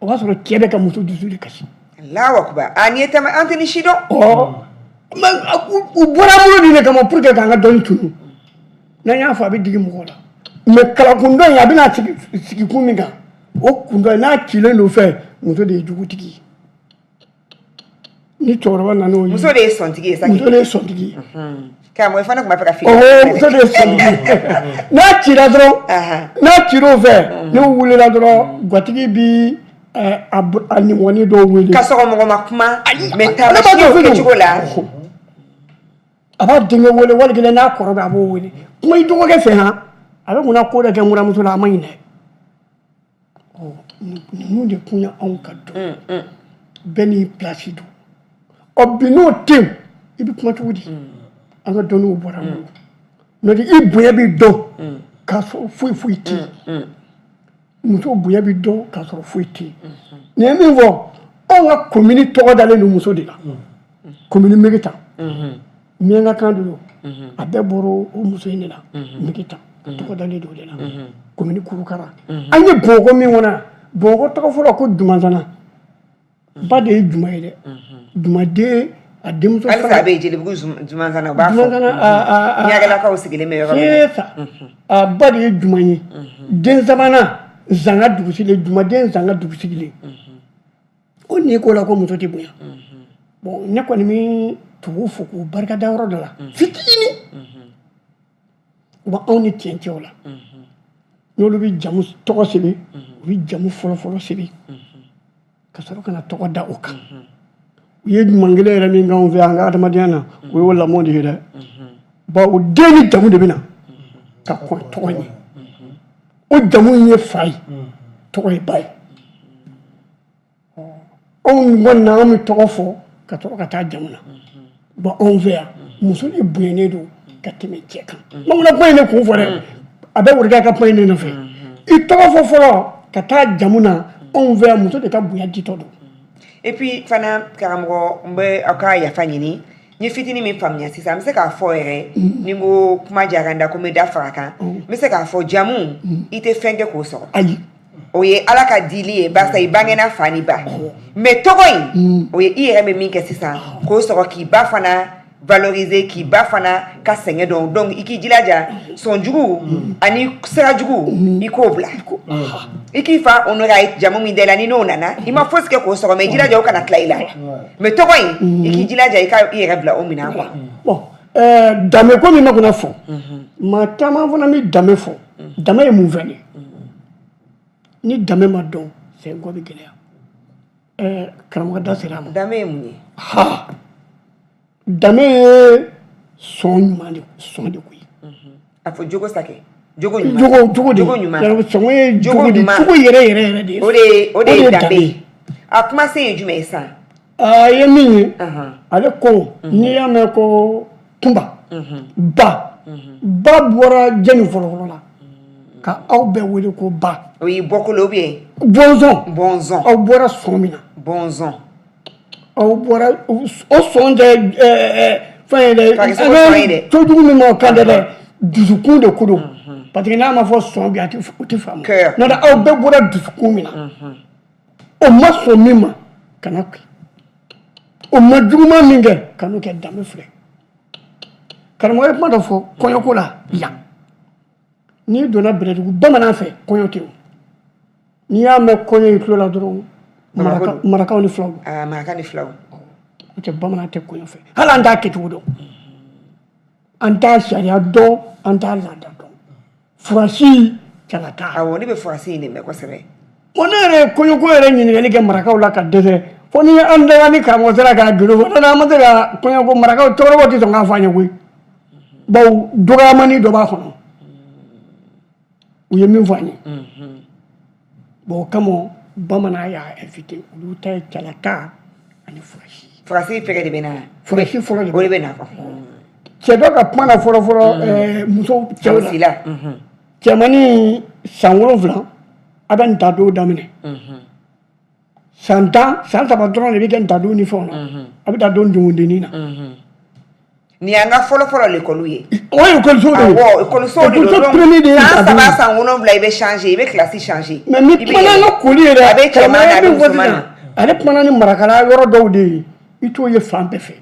Speaker 1: o b'a sɔrɔ cɛ bɛ ka muso dusu de kasi.
Speaker 2: Alahu akubar a ni tɛmɛ an tɛ ni si dɔn.
Speaker 1: u bɔra bolo de kama pour que k'an ka dɔnni tunu n'an y'a fɔ a bɛ digi mɔgɔ la mais kalakundɔ in a bɛna sigi kun min kan o kundɔ n'a cilen don fɛ muso de ye jugutigi ye ni cɛkɔrɔba nana o ye
Speaker 2: muso de ye sɔntigi ye sa
Speaker 1: muso de ye sɔntigi ye
Speaker 2: karamɔgɔ i fana tun b'a fɛ ka fili
Speaker 1: muso de ye sɔntigi ye n'a cira dɔrɔn n'a cir'o fɛ n'u wulila dɔrɔn gatigi bi a nimɔgɔnin dɔw wele
Speaker 2: ka sɔgɔ mɔgɔ ma kuma mais taamasiyɛn o kɛcogo la
Speaker 1: a b'a denkɛ wele wali kelen n'a kɔrɔ bɛ a b'o wele kuma i dɔgɔkɛ fɛ han a bɛ kunna ko dɔ kɛ muramuso la a ma ɲinɛ ninnu de kun ye anw ka dɔn bɛɛ n'i pilasi don ɔ bi n'o tɛ yen i bɛ kuma cogo di an ka dɔnniw bɔra an bolo n'o tɛ i bonya b'i dɔn k'a sɔrɔ foyi tɛ yen muso bonya b'i dɔn k'a sɔrɔ foyi tɛ yen nin ye min fɔ anw ka komini tɔgɔ dalen don muso de la komini Megeta miyanka kan don a bɛɛ bɔra o muso in de la Megeta tɔgɔ dalen don o de la komini Kurukara an ye Bamakɔ min kɔnɔ Bamakɔ tɔgɔ fɔlɔ ko Dumansana ba de ye Juma ye dɛ Jumaden a denmuso fana
Speaker 2: halisa a bɛ yen Jelibugu Dumansana u b'a fɔ Ɲagalakaw sigilen bɛ yɔrɔ min
Speaker 1: na a ba de ye Juma ye den sabanan Zanga dugu sigilen Jumaden Zanga dugu sigilen o ni ko la ko muso tɛ bonya bon ne kɔni bɛ tugu fo k'u barikada yɔrɔ dɔ la fitinin u b'anw ni cɛncɛnw la n'olu bɛ jamu tɔgɔ sɛbɛn u bɛ jamu fɔlɔfɔlɔ sɛbɛn ka sɔrɔ ka na tɔgɔ da o kan u ye ɲuman kelen yɛrɛ min k'anw fɛ an ka adamadenya na o ye o lamɔ de ye dɛ bon o den ni jamu de bɛ na ka kɔn tɔgɔ ɲɛ o jamu in ye fa ye tɔgɔ ye ba ye anw kɔni na an bɛ tɔgɔ fɔ ka sɔrɔ ka taa jamu na bon anw fɛ yan muso de bonyalen don ka tɛmɛ cɛ kan bamanan kuma in de kun fɔ dɛ a bɛ wari ka kuma in de nɔfɛ i tɔgɔ fɔ fɔlɔ ka taa jamu na anw fɛ yan muso de ka bonya ditɔ don
Speaker 2: et puis fana karamɔgɔ n bɛ aw ka yafa ɲini n ye fitinin min faamuya sisan n bɛ se k'a fɔ yɛrɛ ni n ko kuma diyara n da ko n bɛ da faga kan n bɛ se k'a fɔ jamu i tɛ fɛn kɛ k'o sɔrɔ
Speaker 1: ayi
Speaker 2: o ye ala ka dili ye barisa i bangena fa ni ba mais tɔgɔ in o ye i yɛrɛ bɛ min kɛ sisan k'o sɔrɔ k'i ba fana valoriser k'i ba fana ka sɛgɛn dɔn donc i k'i jilaja sɔnjugu ani sirajugu i k'o bila i k'i fa honorer a ye jamu min da la ni n'o nana i ma fosi kɛ k'o sɔrɔ mais i jilaja o kana tila i la mais tɔgɔ in i k'i jilaja i ka i yɛrɛ bila o minɛn quoi
Speaker 1: bon danbe ko min ma kunna fɔ maa caman fana bɛ danbe fɔ danbe ye mun fɛn de ni danbe ma dɔn c'est ko bɛ gɛlɛya karamɔgɔ da sera a ma
Speaker 2: danbe ye mun ye
Speaker 1: ha danbe ye sɔn ɲuman de sɔn de ko ye
Speaker 2: a fɔ jogo sakɛ jogo ɲuman
Speaker 1: jogo ɲuman sɔn ye jogo de jogo yɛrɛ de
Speaker 2: o de ye danbe ye a kuma se ye jumɛn ye sisan
Speaker 1: a ye min ye ale ko n'i y'a mɛn ko kunba ba bɔra jɛni fɔlɔfɔlɔ la ka aw bɛɛ wele ko ba
Speaker 2: o y'i bɔkolo ou bien
Speaker 1: bɔnzɔn aw bɔra sɔn min na
Speaker 2: bɔnzɔn
Speaker 1: aw bɔra o sɔn tɛ fɛn ye dɛ cojugu min ma o kan tɛ dɛ dusukun de ko don parce que n'a ma fɔ sɔn bi o tɛ faamu n'o tɛ aw bɛɛ bɔra dusukun min na o ma sɔn min ma kana kɛ o ma juguman min kɛ kan'o kɛ danbe filɛ karamɔgɔ ye kuma dɔ fɔ kɔɲɔko la yan n'i donna bɛrɛdugu bamanan fɛ kɔɲɔ tɛ o n'i y'a mɛn kɔɲɔ i tulo la dɔrɔn marakaw ni filaw
Speaker 2: maraka ni filaw
Speaker 1: o tɛ bamanan tɛ kɔɲɔ fɛ hali an t'a kɛcogo dɔn an t'a sariya dɔn an t'a laada dɔn furasi calata
Speaker 2: awɔ ne bɛ furasi in de mɛn kosɛbɛ
Speaker 1: bon ne yɛrɛ ye kɔɲɔko yɛrɛ ɲininkali kɛ marakaw la ka dɛsɛ fo ni an dara ni karamɔgɔ sera k'a gindo fɔ n'an ma se ka kɔɲɔko marakaw cɛkɔrɔbaw tɛ sɔn k'a fɔ an ye koyi bawo dɔgɔyamani dɔ b'a kɔnɔ u ye min fɔ an ye bon o kama bamanan y'a invité olu ta ye calata ani
Speaker 2: furasi fɛgɛ de bɛ na
Speaker 1: furasi fɔlɔ
Speaker 2: o de bɛ na
Speaker 1: cɛ dɔ ka kuma na fɔlɔfɔlɔ muso cɛw la cɛmani san 7 a bɛ ntadon daminɛ san 10 san 3 dɔrɔn de bɛ kɛ ntadon ni fɛnw na a bɛ taa don dungudennin na
Speaker 2: ni y'an ka fɔlɔfɔlɔ l'école ye
Speaker 1: o ye écoloso de ye
Speaker 2: awɔ écoloso de don san 3 san 7 i bɛ changer i bɛ classe changer
Speaker 1: mais ni kumana n ka koli yɛrɛ
Speaker 2: a bɛ cɛman na a bɛ musoman na
Speaker 1: ale kumana ni marakala yɔrɔ dɔw de ye i t'o ye fan bɛɛ fɛ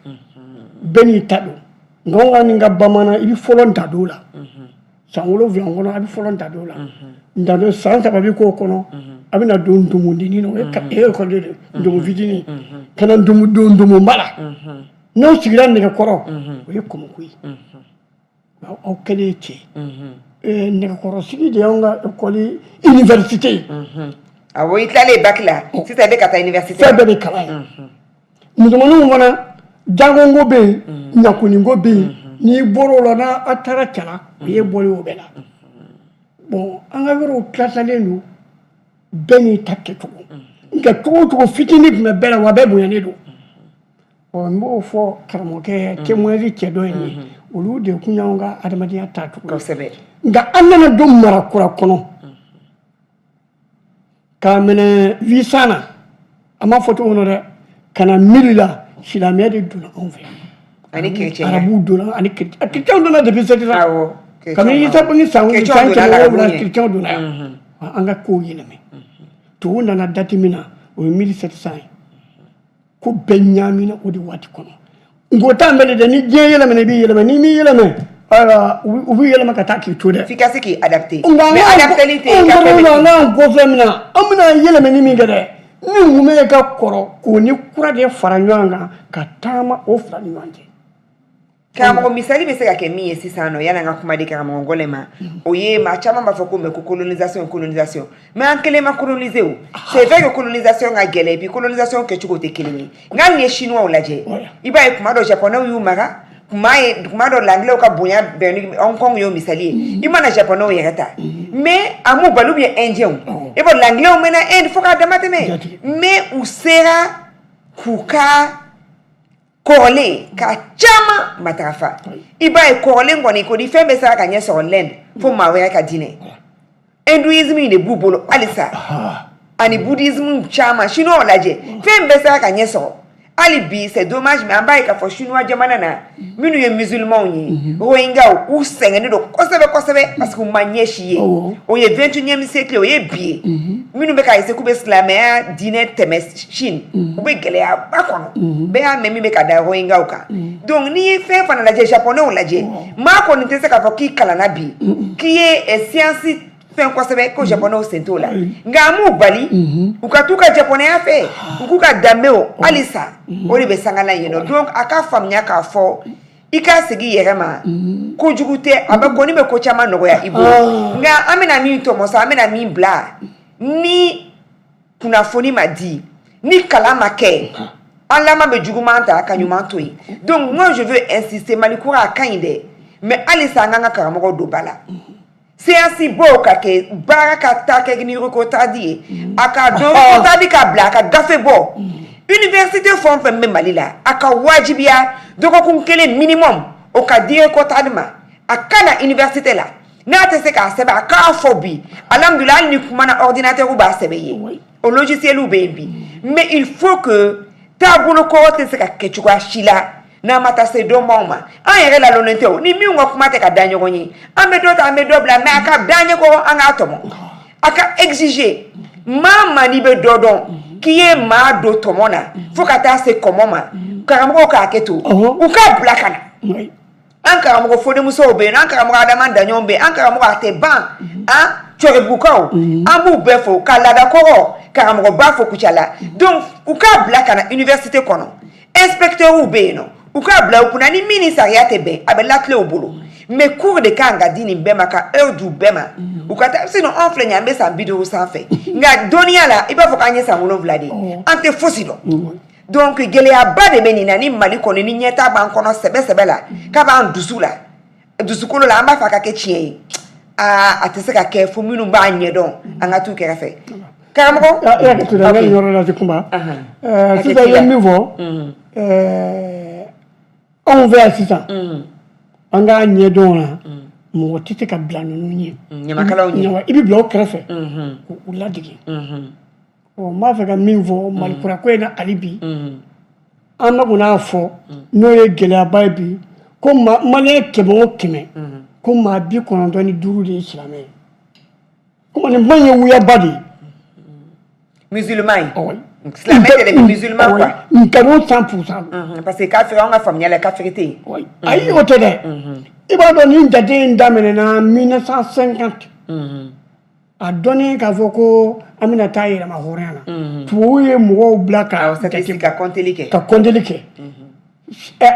Speaker 1: bɛɛ n'i ta don nka anw ka nin ka bamanan i bɛ fɔlɔ ntadon la san 7 kɔnɔ a bɛ fɔlɔ ta dɔw la nta don san 3 bɛ k'o kɔnɔ a bɛ na don dumuni na o ye école de ndomo fitinin ka na ndomonba la n'aw sigira nɛgɛkɔrɔ o ye kɔmɔko ye aw kɛlen cɛ nɛgɛkɔrɔsigi de y'anw ka école université ye
Speaker 2: awɔ i tilalen bac la sisan i bɛ ka taa université
Speaker 1: fɛn bɛɛ bɛ kalan ye musomaninw fana jangonko bɛ yen ɲakuninko bɛ yen n'i bɔra o la n'a taara cɛla o ye bɔli o bɛɛ la bon an ka yɔrɔw tilasalen don bɛɛ n'i ta kɛcogo nka cogo o cogo fitinin tun bɛ bɛɛ la wa bɛɛ bonyanen don n b'o fɔ karamɔgɔkɛ témoignage cɛ dɔ in ye olu de kun y'anw ka adamadenya taacogo
Speaker 2: kosɛbɛ
Speaker 1: nka an nana don marakura kɔnɔ k'a minɛ wisan na a ma fɔ cogo min na dɛ ka na mili la silamɛya de donna anw fɛ
Speaker 2: ani chrétien
Speaker 1: arabu donna ani chrétien donna depuis cette époque
Speaker 2: awɔ
Speaker 1: kabini isa ni san
Speaker 2: chrétien donna la
Speaker 1: chrétien donna yan an ka kow yɛlɛmɛ tubabu nana date min na o ye 1700 ye ko bɛɛ ɲaamina o de waati kɔnɔ nko t'an bɛɛ de ni diɲɛ yɛlɛmɛna i b'i yɛlɛmɛ n'i m'i yɛlɛmɛ u b'i yɛlɛma ka taa k'i to dɛ
Speaker 2: f'i ka se k'i adapter
Speaker 1: mais
Speaker 2: adapteli tɛ i ka fɛn
Speaker 1: min n'an ko fɛn min na an bɛna yɛlɛmɛ ni min kɛ dɛ ni ŋumɛ ka kɔrɔ k'o ni kura de fara ɲɔgɔn kan ka taama o fila ni ɲɔgɔn cɛ
Speaker 2: karamɔgɔ misali bɛ se ka kɛ min ye sisan nɔ yan'an ka kuma di karamɔgɔ Ngɔlɛ ma o ye maa caman b'a fɔ ko mais ko colonisation mais an kelen ma coloniser o c'est vrai que colonisation ka gɛlɛn puis colonisation kɛcogo tɛ kelen ye nka hali n'i ye chinois lajɛ i b'a ye kuma dɔ japonais y'u mara kuma dɔ l'anglais ka bonya bɛn ni Hong Kong y'o misali ye i mana japonais yɛrɛ ta mais a m'u bali ou bien indien i b'a l'anglais mɛna Inde fo k'a dama tɛmɛ mais u sera k'u ka kɔrɔlen ka caman matarafa i b'a ye kɔrɔlen kɔni ko ni fɛn bɛ sera ka ɲɛ sɔrɔ l'Inde fo maa wɛrɛ ka diinɛ hinduisme de b'u bolo halisa ani bouddhisme caman chinois lajɛ fɛn bɛ sera ka ɲɛ sɔrɔ hali bi c'est dommage mais an b'a ye k'a fɔ chinois jamana na minnu ye musulmanw ye rohingyas u sɛgɛnnen don kosɛbɛ kosɛbɛ parce que u ma ɲɛsi ye o ye 21e siècle o ye bi ye minnu bɛ ka essayer k'u bɛ silamɛya diinɛ tɛmɛ Chine u bɛ gɛlɛyaba kɔnɔ bɛɛ y'a mɛn min bɛ ka da rohingyas kan donc n'i ye fɛn fana lajɛ japonais lajɛ maa kɔni tɛ se k'a fɔ k'i kalanna bi k'i ye science fɛn kosɛbɛ ko japonais sen t'o la nka an m'u bali u ka t'u ka japonaiya fɛ u k'u ka danbew halisa o de bɛ sangala yen nɔ donc a ka faamuya k'a fɔ i ka segin i yɛrɛ ma kojugu tɛ a bɛ kɔni bɛ ko caman nɔgɔya i bolo nka an bɛna min tɔmɔ sa an bɛna min bila ni kunnafoni ma di ni kalan ma kɛ an laban bɛ juguman ta ka ɲuman to yen donc moi je veux insister malikura a ka ɲi dɛ mais halisa an k'an ka karamɔgɔw don ba la séance bɔ ka kɛ baara ka taa kɛ ni recotadi ye a ka dɔn recotadi ka bila a ka gafe bɔ université fɛn o fɛn bɛ Mali la a ka wajibiya dɔgɔkun kelen minimum o ka di recotadi ma a ka na université la n'a tɛ se k'a sɛbɛn a k'a fɔ bi alhamdulillah hali ni kumana ordinateur b'a sɛbɛn ye o logiciel bɛ yen bi mais il faut que taabolo kɔrɔ tɛ se ka kɛ cogoya si la n'a ma taa se dɔnbaw ma an yɛrɛ lalɔnnen tɛ o ni min ka kuma tɛ ka da ɲɔgɔn ye an bɛ dɔ ta an bɛ dɔ bila mais a ka da ɲɛ kɔrɔ an k'a tɔmɔ a ka exiger maa maa n'i bɛ dɔ dɔn k'i ye maa don tɔmɔ na fo ka taa se kɔmɔ ma karamɔgɔw k'a kɛ to u k'a bila ka na an karamɔgɔ fɔdenmusow bɛ yen an karamɔgɔ Adama Daɲɔn bɛ yen an karamɔgɔ a tɛ ban cɔribukaw an b'u bɛɛ fo ka laadakɔrɔ karamɔgɔ b'a fɔ Kucala donc u k'a bila ka na université kɔnɔ inspecteurs bɛ yen nɔ u k'a bila u kunna ni min ni sariya tɛ bɛn a bɛ lakile u bolo mais cours de kan ka di nin bɛɛ ma ka heure d'u bɛɛ ma u ka taa sinon anw filɛ nin ye an bɛ san 50 sanfɛ nka dɔnniya la i b'a fɔ k'an ye san 7 de ye an tɛ fosi dɔn donc gɛlɛyaba de bɛ nin na ni Mali kɔni ni ɲɛta b'an kɔnɔ sɛbɛ la k'a b'an dusu la dusukolo la an b'a fɔ a ka kɛ tiɲɛ ye a tɛ se ka kɛ fo minnu b'a ɲɛdɔn an ka t'u kɛrɛfɛ karamɔgɔ
Speaker 1: yɔrɔ la tɛ kuma sisan i ye min fɔ anw fɛ yan sisan an k'a ɲɛdɔn na mɔgɔ tɛ se ka bila ninnu ɲɛ
Speaker 2: ɲamakalaw ɲɛ
Speaker 1: i bɛ bila o kɛrɛfɛ k'u ladege n b'a fɛ ka min fɔ malikura ko in na hali bi an bɛ n'a fɔ n'o ye gɛlɛyaba ye bi ko maliyɛn 100 o 100 ko maa 95 de ye silamɛ ye ko nin man ye wuyaba de ye
Speaker 2: musulman ye silamɛ tɛ dɛ musulman quoi
Speaker 1: nkalon 100%
Speaker 2: parce que kafiri an ka faamuya la kafiri tɛ yen
Speaker 1: ayi o tɛ dɛ i b'a dɔn nin jate in daminɛna 1950 a dɔnnen k'a fɔ ko an bɛna taa yɛlɛma hɔrɔnya na tubabuw ye mɔgɔw bila ka
Speaker 2: compteli kɛ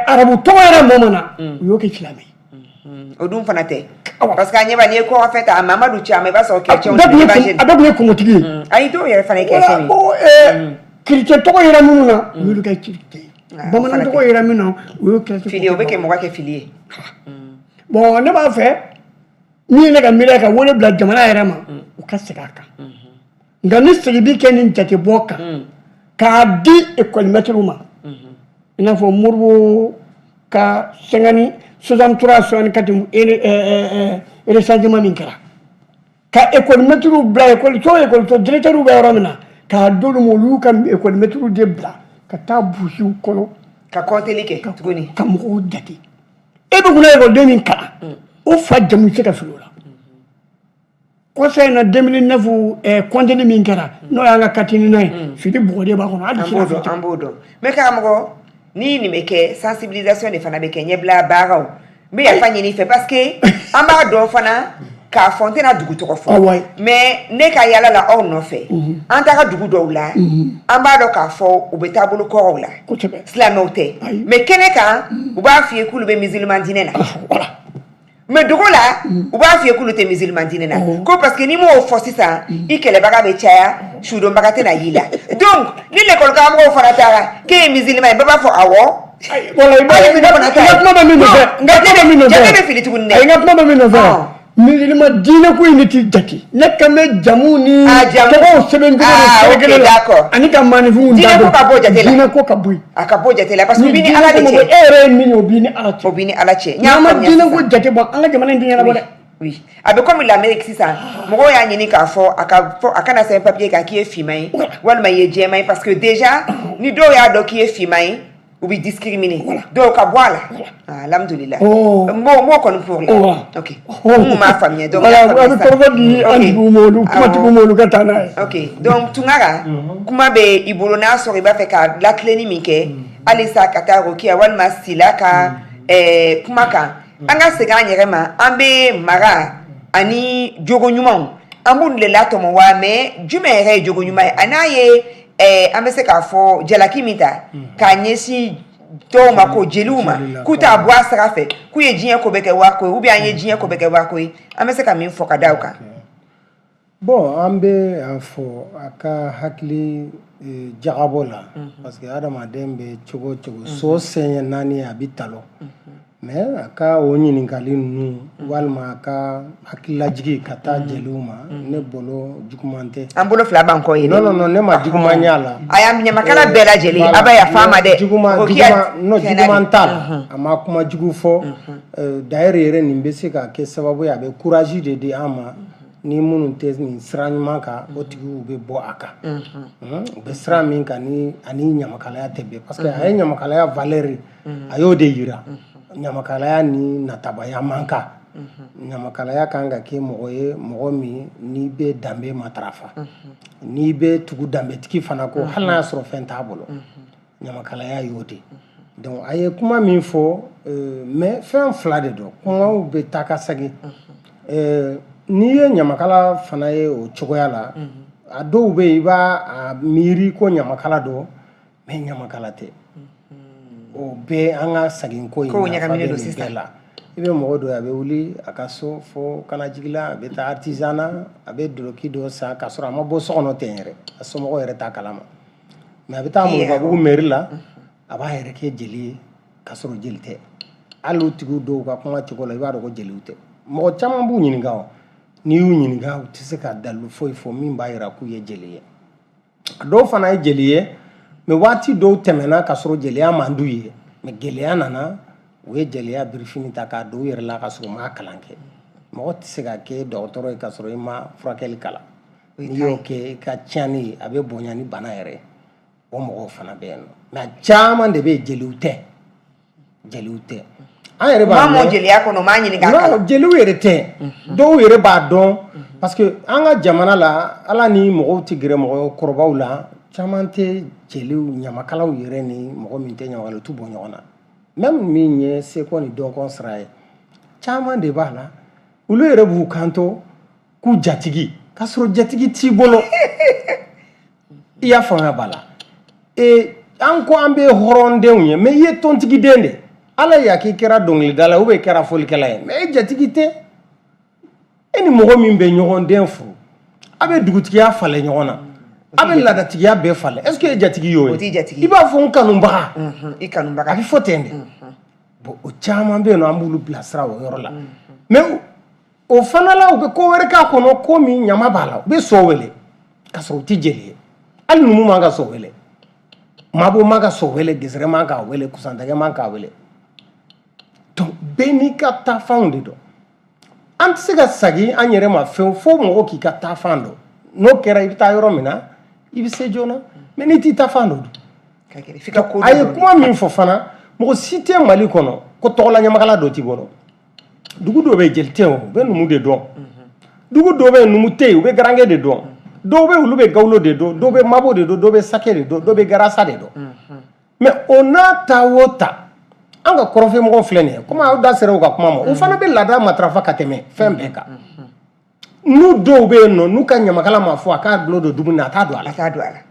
Speaker 1: arabu tɔgɔ yɛrɛ mɔmɔ na u y'o kɛ silamɛ
Speaker 2: o dun fana tɛ parce que a ɲɛ b'a n'i ye kɔngɔ fɛ ta Mamadu Caman i b'a sɔrɔ chrétien
Speaker 1: a bɛɛ tun ye kɔngɔtigi ye
Speaker 2: ayi dɔw yɛrɛ fana ye chrétien ye
Speaker 1: chrétien tɔgɔ yɛrɛ minnu na u y'olu kɛ chrétien bamanan tɔgɔ yɛrɛ min na u y'o kɛ
Speaker 2: fili o bɛ kɛ mɔgɔ kɛ fili ye
Speaker 1: bon ne b'a fɛ min ye ne ka miiriya ka wele bila jamana yɛrɛ ma u ka segin a kan nka ni segin bi kɛ nin jate bɔ kan k'a di école-maître ma i n'a fɔ Modibo ka 63-64 recensement min kɛra ka école-maître bila école directeur bɛ yɔrɔ min na k'a d'olu ma olu ka école-maître de bila ka taa burusiw kɔnɔ
Speaker 2: ka compteli kɛ tuguni
Speaker 1: ka mɔgɔw jate e bɛ kunna école min kalan o fa jamu tɛ ka fili o la conseil na 2009 compteli min kɛra n'o y'an ka katini na ye fili bɔgɔden b'a kɔnɔ hali sini
Speaker 2: an b'o dɔn mais karamɔgɔ ni nin bɛ kɛ sensibilisation de fana bɛ kɛ ɲɛbila baaraw n bɛ yafa ɲini fɛ parce que an b'a dɔn fana k'a fɔ n tɛna dugu tɔgɔ fɔ mais ne ka yala la aw nɔfɛ an taga dugu dɔw la an b'a dɔn k'a fɔ u bɛ taabolo kɔrɔw la silamɛw tɛ mais kɛnɛ kan u b'a f'i ye k'olu bɛ musulman diinɛ na mais dugu la u b'a f'i ye k'olu tɛ musulman diinɛ na ko parce que n'i m'o fɔ sisan i kɛlɛbaga bɛ caya sudonbaga tɛna y'i la donc ni l'école karamɔgɔw fana taara k'e ye musulman ye bɛɛ b'a fɔ awɔ
Speaker 1: musulman diinɛ ko in de ti jate ne kan bɛ jamu ni tɔgɔw sɛbɛn cogo kelen la ani ka maanifinw da
Speaker 2: diinɛ ko ka bɔ jate la
Speaker 1: diinɛ ko ka bɔ yen
Speaker 2: a ka bɔ jate la parce que o b'i ni ala de cɛ
Speaker 1: e yɛrɛ ye min ye o b'i ni ala cɛ
Speaker 2: o b'i ni ala cɛ
Speaker 1: n'an ma diinɛ ko jate bɔ an ka jamana in tɛ ɲɛnabɔ dɛ
Speaker 2: oui a bɛ comme l'Amérique sisan mɔgɔw y'a ɲini k'a fɔ a kana sɛbɛn papier kan k'i ye finman ye walima i ye jɛman ye parce que déjà ni dɔw y'a dɔn k'i ye finman ye ou bien discriminer donc ka bɔ a la alhamdulillah m'o kɔni pour la ok mun m'a faamuya donc ok donc Tunkara kuma bɛ i bolo n'a sɔrɔ i b'a fɛ ka latileni min kɛ halisa ka taa rokiya walima sila ka kuma kan an ka segin an yɛrɛ ma an bɛ mara ani jogo ɲumanw an b'u de latɔmɔ wa mais jumɛn yɛrɛ ye jogo ɲuman ye a n'a ye an bɛ se k'a fɔ jalaki min ta k'a ɲɛsin dɔw ma ko jeliw ma k'u t'a bɔ a sira fɛ k'u ye diɲɛ ko bɛ kɛ wako ye ou bien an ye diɲɛ ko bɛ kɛ wako ye an bɛ se ka min fɔ ka da o kan
Speaker 3: bon an bɛ a fɔ a ka hakili jagabɔ la parce que adamaden bɛ cogo o cogo so sɛɲɛ naani a bɛ talo mais a ka o ɲininkali ninnu walima a ka hakililajigi ka taa jeliw ma ne bolo juguman tɛ
Speaker 2: an bolo fila b'an kɔ ye
Speaker 3: non non ne ma juguman y'a la
Speaker 2: a y'a ɲamakala bɛɛ lajɛlen a b'a yafa ma dɛ
Speaker 3: juguman t'a la a ma kuma jugu fɔ d'ailleurs yɛrɛ nin bɛ se ka kɛ sababu ye a bɛ courage de di an ma ni minnu tɛ nin sira ɲuman kan o tigiw bɛ bɔ a kan u bɛ sira min kan ni ani ɲamakalaya tɛ bɛn parce que a ye ɲamakalaya valeur a y'o de yira ɲamakalaya ni natabaya man kan ɲamakalaya kan ka kɛ mɔgɔ ye mɔgɔ min n'i bɛ danbe matarafa n'i bɛ tugu danbetigi fana ko hali n'a y'a sɔrɔ fɛn t'a bolo ɲamakalaya y'o de donc a ye kuma min fɔ mais fɛn fila de don kumaw bɛ taa ka segin n'i ye ɲamakala fana ye o cogoya la a dɔw bɛ yen i b'a miiri ko ɲamakala don mais ɲamakala tɛ o bɛɛ an ka segin ko in nafa bɛ nin bɛɛ la i bɛ mɔgɔ dɔ ye a bɛ wuli a ka so fo kanajigi la a bɛ taa artisan na a bɛ doloki dɔ san k'a sɔrɔ a ma bɔ so kɔnɔ ten yɛrɛ a somɔgɔw yɛrɛ t'a kalama mais a bɛ taa Moribabugu mairie la a b'a yɛrɛ kɛ jeli ye k'a sɔrɔ jeli tɛ hali o tigiw dɔw ka kuma cogo la i b'a dɔn ko jeliw tɛ mɔgɔ caman b'u ɲininka o n'i y'u ɲininka u tɛ se ka dalilu foyi fɔ min b'a yira k'u ye jeli ye a dɔw fana ye jeli ye mais waati dɔw tɛmɛna k'a sɔrɔ jeliya man d'u ye mais gɛlɛya nana u ye jeliya birifini ta k'a don u yɛrɛ la k'a sɔrɔ u ma kalan kɛ mɔgɔ tɛ se ka kɛ dɔgɔtɔrɔ ye k'a sɔrɔ i ma furakɛli kalan n'i y'o kɛ i ka tiɲɛni ye a bɛ bonya ni bana yɛrɛ ye o mɔgɔw fana bɛ yen nɔ mais caman de bɛ yen jeliw tɛ an yɛrɛ b'a
Speaker 2: mɔn jeliya kɔnɔ m'a ɲini k'a kalan
Speaker 3: jeliw yɛrɛ tɛ dɔw yɛrɛ b'a dɔn parce que an ka jamana la ala ni mɔgɔw tɛ gɛrɛ mɔgɔkɔrɔbaw la caman tɛ jeliw ɲamakalaw yɛrɛ ni mɔgɔ min tɛ ɲamakala u t'u bɔ ɲɔgɔn na même min ye seko ni dɔnko sira ye caman de b'a la olu yɛrɛ b'u kanto k'u jatigi k'a sɔrɔ jatigi t'i bolo i y'a faamuya b'a la an ko an bɛ hɔrɔndenw ye mais i ye tɔntigiden de ala y'a k'i kɛra dɔnkilidala ou bien i kɛra fɔlikɛla ye mais e jatigi tɛ e ni mɔgɔ min bɛ ɲɔgɔn den furu a bɛ dugutigiya falen ɲɔgɔn na a bɛ laadatigiya bɛɛ falen est ce que e jatigi y'o ye i b'a fɔ n kanubaga
Speaker 2: i kanubaga
Speaker 3: a bɛ fɔ ten de bon o caman bɛ yen nɔ an b'olu bilasira o yɔrɔ la mais o fana la u bɛ ko wɛrɛ k'a kɔnɔ ko min ɲama b'a la u bɛ so wele k'a sɔrɔ u tɛ jeli ye hali numu man ka so wele mabo man ka so wele gesere man k'a wele kusantakɛ man k'a wele donc bɛɛ n'i ka taafanw de dɔn an tɛ se ka sagi an yɛrɛ ma fɛn fo mɔgɔ k'i ka taafan dɔn n'o kɛra i bɛ taa yɔrɔ min na i bɛ se joona mais n'i t'i taafan dɔn a ye kuma min fɔ fana mɔgɔ si tɛ mali kɔnɔ ko tɔgɔla ɲamakala dɔ t'i bolo dugu dɔw bɛ yen jeli tɛ o u bɛ numu de dɔn dugu dɔw bɛ yen numu tɛ yen u bɛ garange de dɔn dɔw bɛ yen olu bɛ gawulo de dɔn dɔw bɛ mabo de dɔn dɔw bɛ sake de dɔn dɔw bɛ garasa de dɔn mais o n'a ta o ta an ka kɔrɔnfɛmɔgɔw filɛ nin ye komi aw da sera u ka kuma ma o fana bɛ laada matarafa ka tɛmɛ fɛn bɛɛ kan n'u dɔw bɛ yen nɔ n'u ka ɲamakala ma fɔ a k'a dulon don dumuni na a t'a don a la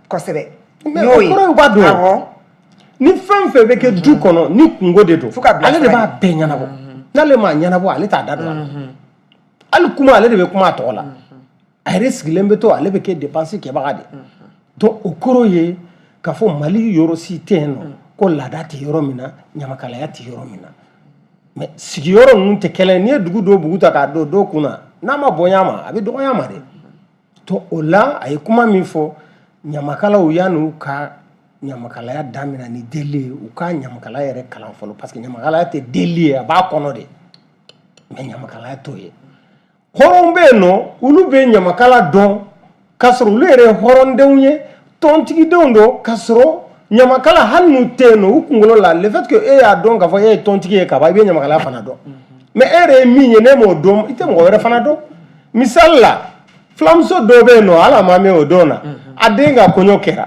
Speaker 2: kosɛbɛ
Speaker 3: mais o kɔrɔ ye b'a dɔn ni fɛn fɛn bɛ kɛ du kɔnɔ ni kungo de don ale de b'a bɛɛ ɲɛnabɔ n'ale m'a ɲɛnabɔ ale t'a da don a la hali kuma ale de bɛ kuma a tɔgɔ la a yɛrɛ sigilen bɛ to ale bɛ kɛ dépense kɛbaga de donc o kɔrɔ ye k'a fɔ mali yɔrɔ si tɛ yen nɔ ko laada tɛ yɔrɔ min na ɲamakalaya tɛ yɔrɔ min na mais sigiyɔrɔ ninnu tɛ kɛlɛ n'i ye dugu dɔw bugu ta k'a don dɔw kunna n'a ma bonya ma a bɛ dɔgɔya ma de to o la a ye kuma min fɔ ɲamakalaw yan'u ka ɲamakalaya daminɛ ni deli ye u ka ɲamakalaya yɛrɛ kalan fɔlɔ parce que ɲamakalaya tɛ deli ye a b'a kɔnɔ de mais ɲamakalaya t'o ye hɔrɔn bɛ yen nɔ olu bɛ ɲamakala dɔn k'a sɔrɔ olu yɛrɛ ye hɔrɔndenw ye tɔntigidenw don k'a sɔrɔ ɲamakala hali n'u tɛ yen nɔ u kunkolo la le fait que e y'a dɔn k'a fɔ e ye tɔntigi ye kaban i bɛ ɲamakalaya fana dɔn mais e yɛrɛ ye min ye ne m'o dɔn i tɛ mɔgɔ wɛrɛ fana dɔn misali la filamuso dɔw bɛ yen nɔ hali a ma mɛn o don na a den ka kɔɲɔ kɛra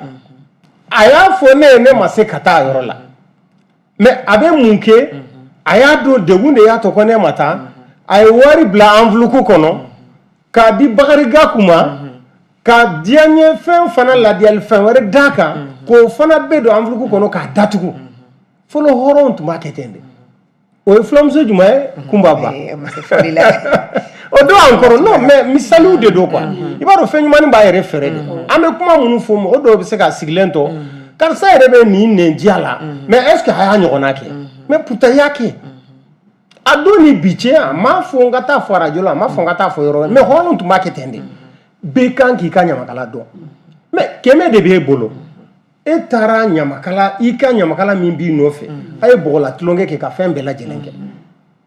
Speaker 3: a y'a fɔ ne ye ne ma se ka taa a yɔrɔ la mais a bɛ mun kɛ a y'a dɔn degun de y'a to ko ne ma taa a ye wari bila enveloppe kɔnɔ k'a di Bakari Gaku ma ka diɲɛ fɛn fana ladiyali fɛn wɛrɛ d'a kan k'o fana bɛ don enveloppe kɔnɔ k'a datugu fɔlɔ hɔrɔnw tun b'a kɛ ten de o ye filamuso jumɛn ye Kunbaba o don encore non mais misaliw de don quoi i b'a dɔn fɛn ɲumanin b'a yɛrɛ fɛrɛ de an bɛ kuma minnu fɔ mɔgɔ dɔw bɛ se ka sigilen to karisa yɛrɛ bɛ nin nɛn diya la mais est ce que a y'a ɲɔgɔnna kɛ mais pourtant i y'a kɛ a don ni bi cɛ a m'a fɔ n ka taa fɔ radio la a m'a fɔ n ka taa fɔ yɔrɔ wɛrɛ mais hɔrɔnw tun b'a kɛ ten de bɛɛ kan k'i ka ɲamakala dɔn mais kɛmɛ de b'e bolo e taara ɲamakala i ka ɲamakala min b'i nɔfɛ a ye bɔgɔla tulonkɛ kɛ ka fɛn bɛɛ lajɛlen kɛ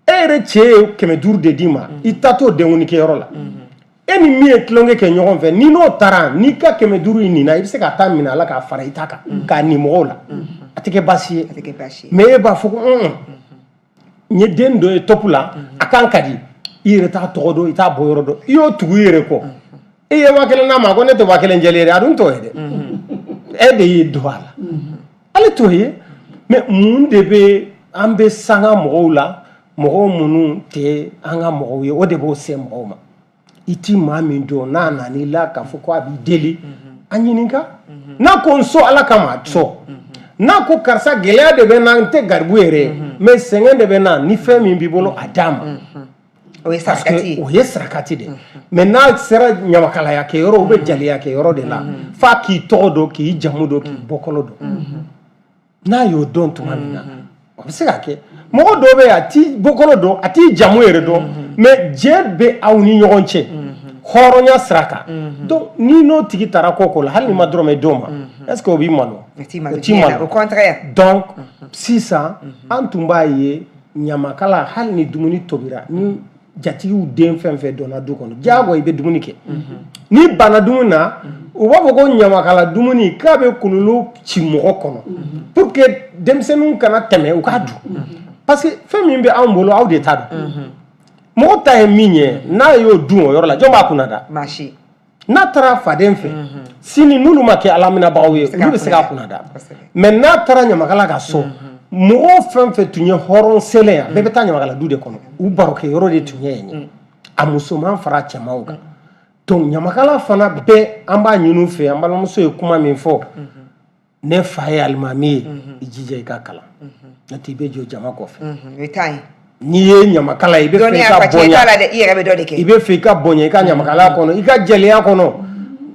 Speaker 3: e yɛrɛ cɛ ye 500 de d'i ma i taatɔ denkunikɛyɔrɔ la e ni min ye tulonkɛ kɛ ɲɔgɔn fɛ ni n'o taara n'i ka 500 in nina i bɛ se ka taa minɛ a la k'a fara i ta kan k'a ni mɔgɔw la a tɛ kɛ baasi ye mais e b'a fɔ ko n ye den dɔ ye top la a kan ka di i yɛrɛ t'a tɔgɔ dɔn i t'a bɔ yɔrɔ dɔn i y'o tugu i yɛrɛ kɔ e ye 1000 n'a ma ko ne tɛ 1000 jɛlen ye a dun t'o ye dɛ e de y'i don a la ale t'o ye mais mun de bɛ an bɛ sanga mɔgɔw la mɔgɔw minnu tɛ an ka mɔgɔw ye o de b'o se mɔgɔw ma i ti maa min dɔn n'a nan'i la k'a fɔ ko a b'i deli a ɲininka n'a ko n so ala kama a sɔ n'a ko karisa gɛlɛya de bɛ n na n tɛ garibu yɛrɛ ye mais sɛgɛn de bɛ n na ni fɛn min b'i bolo a d'a ma
Speaker 2: o ye sarakati ye
Speaker 3: o ye sarakati de mais n'a sera ɲamakalaya kɛ yɔrɔ u bɛ jaliya kɛ yɔrɔ de la f'a k'i tɔgɔ dɔn k'i jamu dɔn k'i bɔkɔlɔ dɔn n'a y'o dɔn tuma min na o bɛ se ka kɛ mɔgɔ dɔw bɛ yen a t'i bɔkɔlɔ dɔn a t'i jamu yɛrɛ dɔn mais jɛ bɛ aw ni ɲɔgɔn cɛ hɔrɔnya sira kan donc ni n'o tigi taara ko la hali ni ma dɔrɔmɛ d'o ma est ce que o b'i malo o t'i malo
Speaker 2: au contraire
Speaker 3: donc sisan an tun b'a ye ɲamakala hali ni dumuni tobira ni jatigiw den fɛn fɛn dɔnna du kɔnɔ diyago i bɛ dumuni kɛ ni banna dumuni na u b'a fɔ ko ɲamakala dumuni k'a bɛ kɔlɔlɔ ci mɔgɔ kɔnɔ pour que denmisɛnninw kana tɛmɛ u k'a dun parce que fɛn min bɛ anw bolo aw de t'a dɔn mɔgɔ ta ye min ye n'a y'o dun o yɔrɔ la jɔn b'a kunna da n'a taara faden fɛ sini n'olu ma kɛ alaminabagaw ye olu bɛ se k'a kunna da mais n'a taara ɲamakala ka so mɔgɔ fɛn fɛn tun ye hɔrɔn selen ye bɛɛ bɛ taa ɲamakala du de kɔnɔ u barokɛ yɔrɔ de tun ye yen a musoman fara cɛmanw kan donc ɲamakala fana bɛɛ an b'a ɲini u fɛ an balimamuso ye kuma min fɔ ne fa ye alimami ye i jija i ka kalan n'o tɛ i bɛ jɔ jama kɔfɛ n'i ye ɲamakala ye i bɛ fɛ i ka bonya i bɛ fɛ i ka bonya i ka ɲamakalaya kɔnɔ i ka jɛlenya kɔnɔ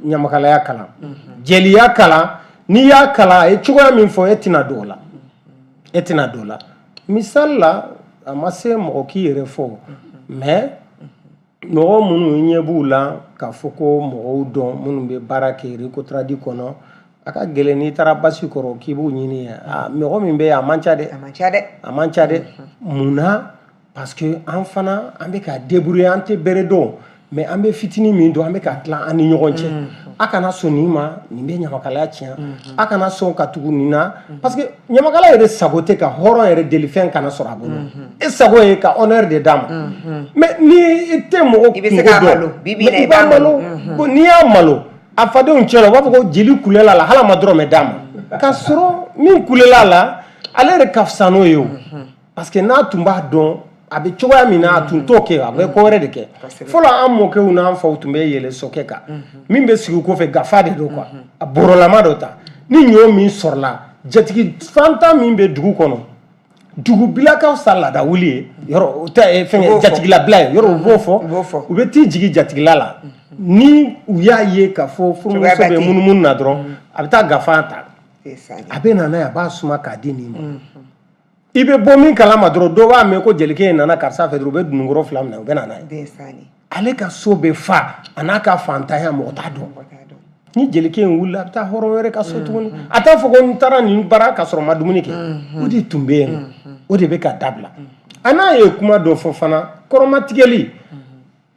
Speaker 3: ɲamakalaya kalan jɛliya kalan n'i y'a kalan a ye cogoya min fɔ e tɛna don o la e tɛna don o la misali la a ma se mɔgɔ k'i yɛrɛ fɔ mais mɔgɔ minnu ɲɛ b'u la k'a fɔ ko mɔgɔw dɔn minnu bɛ baara kɛ Récotradi kɔnɔ a ka gɛlɛn n'i taara basi kɔrɔ k'i b'u ɲini mɔgɔ min bɛ yen a man ca dɛ a man ca dɛ munna parce que an fana an bɛ ka débrouiller an tɛ bɛrɛ dɔn mais an bɛ fitinin min dɔn an bɛ ka tila an ni ɲɔgɔn cɛ a kana sɔn nin ma nin bɛ ɲamakalaya tiɲɛ a kana sɔn ka tugu nin na parce que ɲamakala yɛrɛ sago tɛ ka hɔrɔn yɛrɛ delifɛn kana sɔrɔ a bolo e sago ye ka honneur de d'a ma mais ni i tɛ mɔgɔ kungo dɔn i b'a malo n'i y'a malo a fadenw cɛ la u b'a fɔ ko jeli kulela la hali a ma dɔrɔmɛ d'a ma k'a sɔrɔ min kulela la ale yɛrɛ ka fisa n'o ye o parce que n'a tun b'a dɔn a bɛ cogoya min na a tun t'o kɛ a bɛ ko wɛrɛ de kɛ fɔlɔ an mɔkɛw n'an faw tun bɛ yɛlɛ sokɛ kan min bɛ sigi kɔfɛ gafa de don quoi a borolama dɔ ta ni ɲɔ min sɔrɔla jatigi fantan min bɛ dugu kɔnɔ dugu bilakaw sa laada wuli ye yɔrɔ o tɛ fɛn jatigilabila ye yɔrɔ u b'o fɔ u bɛ t'i jigi jatigila la ni u y'a ye k'a fɔ furumuso bɛ munumunu na dɔrɔn a bɛ taa gafa ta a bɛ na n'a ye a b'a suma k'a di nin ma i bɛ bɔ min kalama dɔrɔn dɔw b'a mɛn ko jelikɛ in nana karisa fɛ dɔrɔn u bɛ dununkɔrɔ 2 minɛ u bɛ na n'a ye ale ka so bɛ fa a n'a ka fantanya mɔgɔ t'a dɔn ni jelikɛ in wulila a bɛ taa hɔrɔn wɛrɛ ka so tuguni a t'a fɔ ko n taara nin baara ka sɔrɔ n ma dumuni kɛ o de tun bɛ yen o de bɛ ka dabila a n'a ye kuma dɔ fɔ fana kɔrɔmatigɛli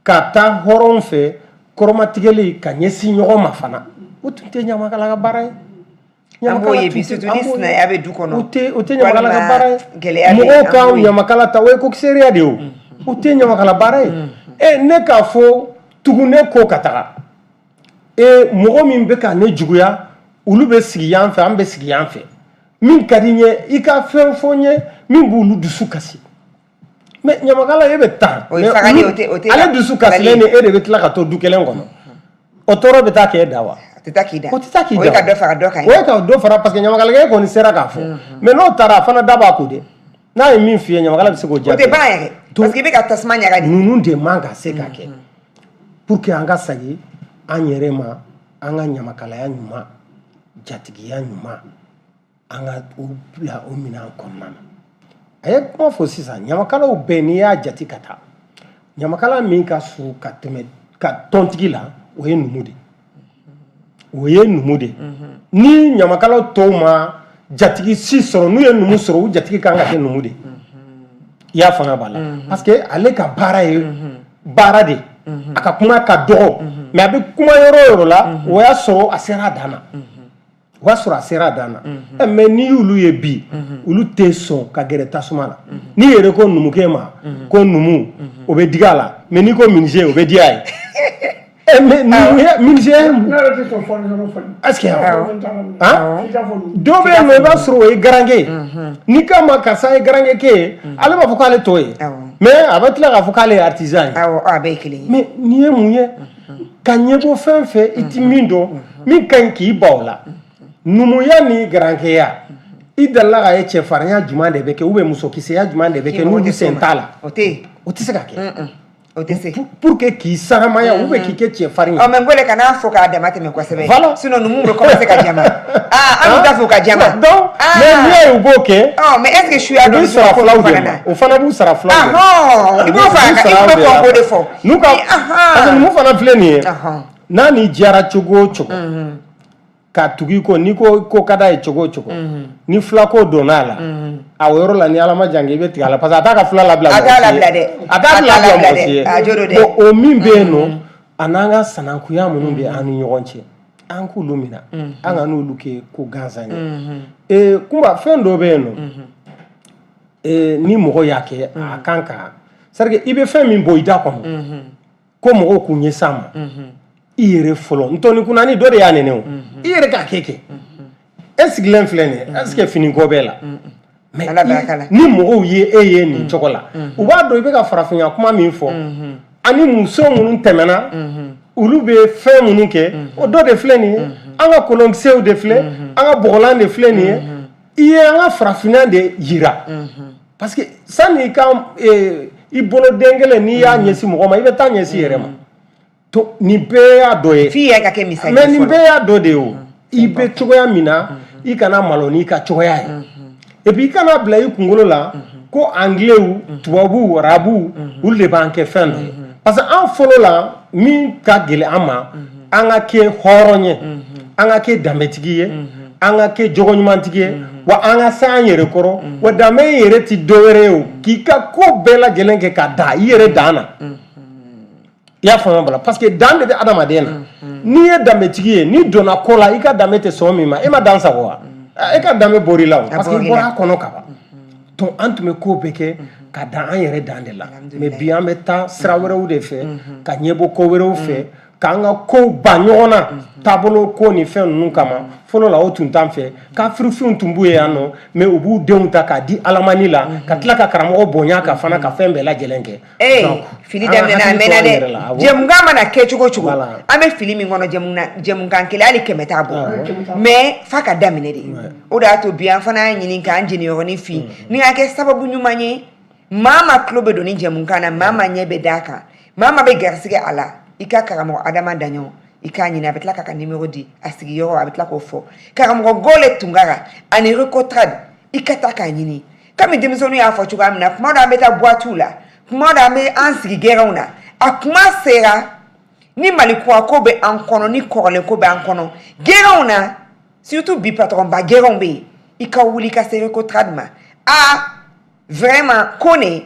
Speaker 3: ka taa hɔrɔn fɛ kɔrɔmatigɛli ka ɲɛsin ɲɔgɔn ma fana o tun tɛ ɲamakala ka baara ye
Speaker 2: an b'o ye bi surtout ni sinaya bɛ du kɔnɔ
Speaker 3: o tɛ ɲamakala ka baara ye mɔgɔw ka ɲamakala ta o ye kokisɛriya de ye o tɛ ɲamakala baara ye ne k'a fɔ tugun ne ko ka taga mɔgɔ min bɛ ka ne juguya olu bɛ sigi yan fɛ an bɛ sigi yan fɛ min ka di n ye i ka fɛn fɔ n ye min b'olu dusu kasi mais ɲamakala e bɛ taa ale dusu kasilen ni e de bɛ tila ka to du kelen kɔnɔ o tɔɔrɔ bɛ taa k'e da wa o tɛ taa k'i da o ye ka dɔ fara dɔ kan o ye ka dɔ fara parce que ɲamakalakɛ kɔni sera k'a fɔ mais n'o taara a fana da b'a ko dɛ n'a ye min f'i ye ɲamakala bɛ se k'o jaabi
Speaker 2: o tɛ ban yɛrɛ parce que i bɛ ka tasuma ɲaga de
Speaker 3: ninnu de man ka se ka kɛ pour que an ka segin an yɛrɛ ma an ka ɲamakalaya ɲuman jatigiya ɲuman an ka o bila o minɛn kɔnɔna na a ye kuma fɔ sisan ɲamakalaw bɛɛ n'i y'a jate ka taa ɲamakala min ka surun ka tɛmɛ ka tɔntigi la o ye numu de o ye numu de ni ɲamakalaw tɔw ma jatigi si sɔrɔ n'u ye numu sɔrɔ u jatigi kan ka kɛ numu de i y'a fanga b'a la parce que ale ka baara ye baara de a ka kuma ka dɔgɔ mais a bɛ kuma yɔrɔ o yɔrɔ la o y'a sɔrɔ a sera a dan na o y'a sɔrɔ a sera a dan na mais n'i y'olu ye bi olu tɛ sɔn ka gɛrɛ tasuma la n'i yɛrɛ ko numukɛ ma ko numu o bɛ digi a la mais n'i ko menuisier o bɛ di a ye mais menuisier est-ce que dɔw bɛ yen nɔ i b'a sɔrɔ o ye garange n'i k'a ma karisa ye garange kɛ ye ale b'a fɔ k'ale t'o ye mais a bɛ tila k'a fɔ k'ale ye artisan ye mais nin ye mun ye ka ɲɛbɔ fɛn fɛn i ti min dɔn min ka ɲi k'i ba o la numuya ni garankeya i dalila ka ye cɛfarinya jumɛn de bɛ kɛ ou bien musokisɛya jumɛn de bɛ kɛ n'olu sen t'a la o tɛ se ka kɛ o tɛ se pour que k'i saramaya ou bien k'i kɛ cɛfarin ye
Speaker 2: mais n bɔle ka n'a fɔ k'a dama tɛmɛ kosɛbɛ voilà sinon numu bɛ commencer ka jama an t'a fɔ ka jama
Speaker 3: donc mais n'i y'a ye u b'o kɛ
Speaker 2: mais est ce que suya dɔ bɛ
Speaker 3: sara filaw de ma o fana b'u sara filaw de ma
Speaker 2: i b'o fɔ a kan i b'o kɔn de fɔ
Speaker 3: n'u ka parce que numu fana filɛ nin ye n'a ni diyara cogo o cogo ka tugu ko n'i ko ka d'a ye cogo o cogo ni filako donn'a la a o yɔrɔ la ni ala ma jan kɛ i bɛ tigɛ a la parce que a t'a ka fila labila mɔgɔ si ye a t'a labila mɔgɔ si ye o min bɛ yen nɔ a n'an ka sanankuya minnu bɛ an ni ɲɔgɔn cɛ an k'olu minɛ an ka n'olu kɛ ko gansan ye kunba fɛn dɔ bɛ yen nɔ ni mɔgɔ y'a kɛ a kan ka c'est à dire i bɛ fɛn min bɔ i da kɔnɔ ko mɔgɔw k'u ɲɛ s'a ma i yɛrɛ fɔlɔ ntɔni kunnani dɔ de y'a nɛnɛ o i yɛrɛ k'a kɛ e sigilen filɛ nin ye est ce que fini ko b'e la mais ni mɔgɔw ye nin cogo la u b'a dɔn i bɛ ka farafinya kuma min fɔ ani muso minnu tɛmɛna olu bɛ fɛn minnu kɛ o dɔ de filɛ nin ye an ka kolonkisɛw de filɛ an ka bɔgɔlan de filɛ nin ye i ye an ka farafinya de yira parce que sani i ka i bolo den kelen n'i y'a ɲɛsin mɔgɔ ma i bɛ taa ɲɛsin yɛrɛ ma to nin bɛɛ y'a dɔ ye
Speaker 2: f'i yɛrɛ ka kɛ misali
Speaker 3: mais nin bɛɛ y'a dɔ de ye o i bɛ cogoya min na i kana malo n'i ka cogoya ye et puis i kana bila i kunkolo la ko anglais tubabuw arabuw olu de b'an kɛ fɛn dɔ ye parce que an fɔlɔ la min ka gɛlɛn an ma an ka kɛ hɔrɔn ye an ka kɛ danbetigi ye an ka kɛ jogoɲumantigi ye wa an ka se an yɛrɛ kɔrɔ wa danbe yɛrɛ ti dɔwɛrɛ ye o k'i ka ko bɛɛ lajɛlen kɛ ka da i yɛrɛ dan na i y'a faamuya bala parce que dan de bɛ adamaden na n'i ye danbetigi ye n'i donna ko la i ka danbe tɛ sɔn min ma e ma dan sago wa e ka danbe bɔr'i la o parce que i bɔra a kɔnɔ ka ban donc an tun bɛ ko bɛɛ kɛ ka dan an yɛrɛ dan de la mais bi an bɛ taa sira wɛrɛw de fɛ ka ɲɛbɔ ko wɛrɛw fɛ k'an ka kow ba ɲɔgɔn na taabolo ko ni fɛn ninnu kama fɔlɔ la o tun t'an fɛ kafirifinw tun b'u ye yan nɔ mais u b'u denw ta k'a di alamani la ka tila ka karamɔgɔ bonya ka fana ka fɛn bɛɛ lajɛlen kɛ
Speaker 2: fili daminɛna a mɛnna dɛ jɛmukan mana kɛ cogo cogo an bɛ fili min kɔnɔ jɛmukan kelen hali 100 t'a bɔ mais f'a ka daminɛ de o de y'a to bi an fana y'a ɲini k'an jeniyɔrɔnin fin ni ka kɛ sababu ɲuman ye maa ma tulo bɛ don ni jɛmukan na maa ma ɲɛ bɛ d'a kan maa ma bɛ garisigɛ a la i ka karamɔgɔ Adama Daɲɔn i k'a ɲini a bɛ tila k'a ka numéro di a sigiyɔrɔ a bɛ tila k'o fɔ karamɔgɔ Gole Tunkara ani Recotrade i ka taa k'a ɲini kami denmisɛnninw y'a fɔ cogoya min na kuma dɔ an bɛ taa boîte la kuma dɔ an bɛ an sigi gɛrɛnw na a kuma sera ni malikura ko bɛ an kɔnɔ ni kɔrɔlen ko bɛ an kɔnɔ gɛrɛnw na surtout bi patron ba gɛrɛnw bɛ yen i ka wuli ka se Recotrade ma vraiment Kone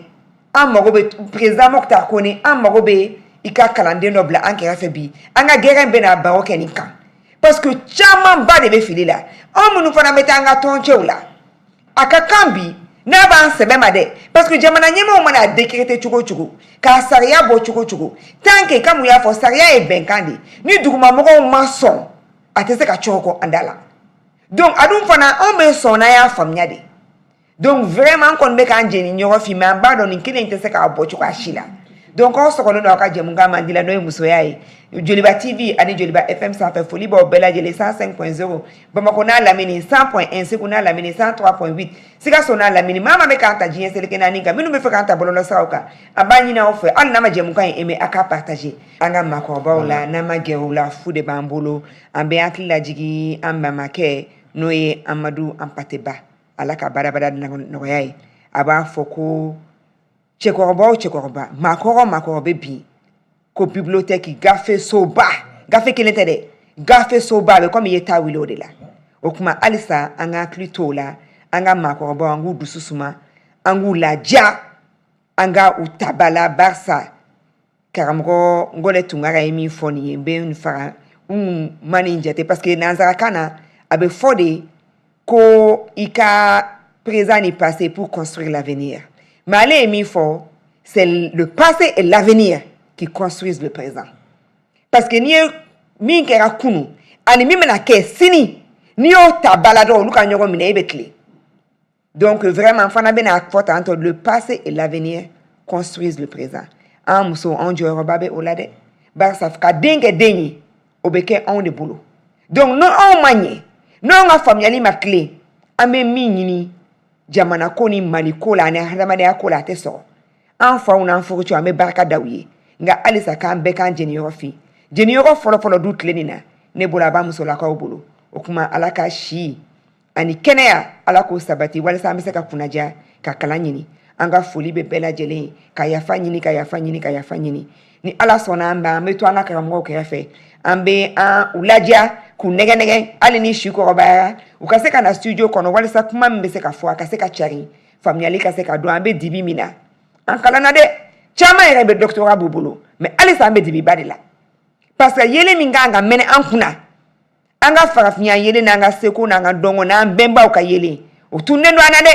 Speaker 2: an mago bɛ président Moktar Kone an mago bɛ i ka kalanden dɔ bila an kɛrɛfɛ bi an ka gɛrɛn bɛ na baro kɛ nin kan parce que caman ba de bɛ fili la an minnu fana bɛ taa an ka tɔncɛw la a ka kan bi n'a b'an sɛbɛ ma dɛ parce que jamana ɲɛmɔgɔw mana décréter cogo o cogo k'a sariya bɔ cogo o cogo tant que comme u y'a fɔ sariya ye bɛnkan de ni dugumamɔgɔw ma sɔn a tɛ se ka cɔgɔ kɔ an da la donc a dun fana anw bɛ sɔn n'a y'a faamuya de donc vraiment an kɔni bɛ k'an jeni ɲɔgɔn fɛ mais an b'a dɔn nin kelen tɛ se k'a bɔ cogoya si la donc aw sɔgɔlen don aw ka jɛmukan man di la n'o ye musoya ye Joliba TV ani Joliba FM sanfɛ foli b'aw bɛɛ lajɛlen 105.0 Bamakɔ n'a lamini 100.1 Segu n'a lamini 103.8 Sikaso n'a lamini maa ma bɛ k'an ta diɲɛ seleke naani kan minnu bɛ fɛ k'an ta bɔlɔlɔ siraw kan an b'a ɲini aw fɛ hali n'a ma jɛmukan in aimé a k'a partager an ka maakɔrɔbaw la n'an ma gɛrɛ u la fu de b'an bolo an bɛ hakili lajigin an mamakɛ n'o ye Amadu Ampateba Ala ka baarabara nɔgɔya ye a b'a fɔ ko cɛkɔrɔba o cɛkɔrɔba maakɔrɔ bɛ bi ko bibliothèque gafe soba gafe kelen tɛ dɛ gafe soba bɛ komi i ye taa wili o de la o kuma halisa an ka hakili to o la an ka maakɔrɔbaw an k'u dusu suma an k'u laja an ka u tabala barisa karamɔgɔ Ngɔlɛ Tunkara ye min fɔ nin ye n bɛ n faga n ma nin jate parce que nanzarakan na a bɛ fɔ de ko i ka présent ni passé pour construire l'avenir. Mais allez, il faut, c'est le passé et l'avenir qui construisent le présent. Parce que ni min kera kunu, ani mi mena ke sini, ni o ta balado ou luka nyogo mine ebekle. Donc vraiment, fana bena akfota entre le passé et l'avenir construisent le présent. An muso an joro babe olade, bar safka denge dengi, obeke an de boulot. Donc non an manye, non nga famille ma clé, ame mi nini, jamana ko ni maliko la ne hadamadenya ko la tɛ sɔrɔ an faw n'an furucɛw an bɛ barika da u ye nka halisa k'an bɛɛ k'an jeniyɔrɔ fin jeniyɔrɔ fɔlɔfɔlɔ du tile nin na ne bolo a b'a musolakaw bolo o kuma ala ka si ani kɛnɛya ala k'o sabati walasa an bɛ se ka kunnaja ka kalan ɲini an ka foli bɛ bɛɛ lajɛlen ye ka yafa ɲini ka yafa ɲini ka yafa ɲini ni ala sɔnna an bɛ an bɛ to an ka karamɔgɔw kɛrɛfɛ an bɛ u ladiya k'u nɛgɛ hali ni si kɔrɔbayara u ka se ka na studio kɔnɔ walasa kuma min bɛ se ka fɔ a ka se ka cari faamuyali ka se ka don an bɛ dibi min na an kalanna dɛ caman yɛrɛ bɛ doctorat b'u bolo mais halisa an bɛ dibiba de la parce que yelen min kan ka mɛnɛ an kunna an ka farafinya yelen n'an ka seko n'an ka dɔnko n'an bɛnbaw ka yelen o tunnen don an na dɛ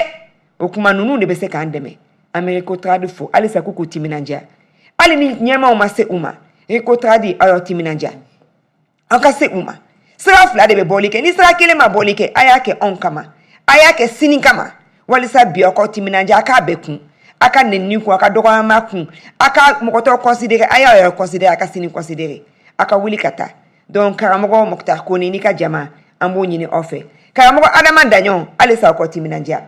Speaker 2: o kuma ninnu de bɛ se k'an dɛmɛ an bɛ Recotrade fo halisa k'u timinandiya hali ni ɲɛmaaw ma se u ma Recotrade aw y'aw timinandiya aw ka se u ma sira fila de bɛ bɔli kɛ ni sira kelen ma bɔli kɛ a y'a kɛ anw kama a y'a kɛ sini kama walisa bi oko timinanja aka bekun aka nenni ku aka dogo makun aka mokoto considérer aya considérer aka sini considérer aka wuli kata donc karamogo moktar ko ni ka jama ambo nyini ofe karamogo adama danyo alisa oko timinanja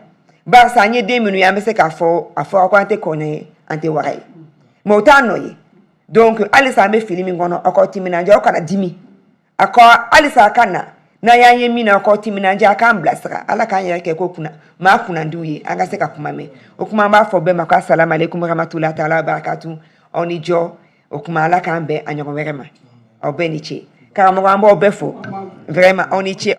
Speaker 2: ba sa nye 2 minutes ya mese ka fo afo ko ante koné ante waray mo tanoye donc alisa me filimi ngono oko timinanja oko na dimi ako alisa kana na yanye mina oko timinanja aka mblasra ala kan yake ko kuna ma kuna nduye anga se ka kuma me okuma ba fo be mako assalamu alaikum rahmatullahi ta'ala barakatuh oni jo okuma ala kan be anyo werema obeniche karamogo ambo obefo vraiment oni che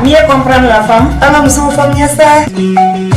Speaker 4: Mieux comprendre la femme.
Speaker 2: Ah, nous sommes famille ça.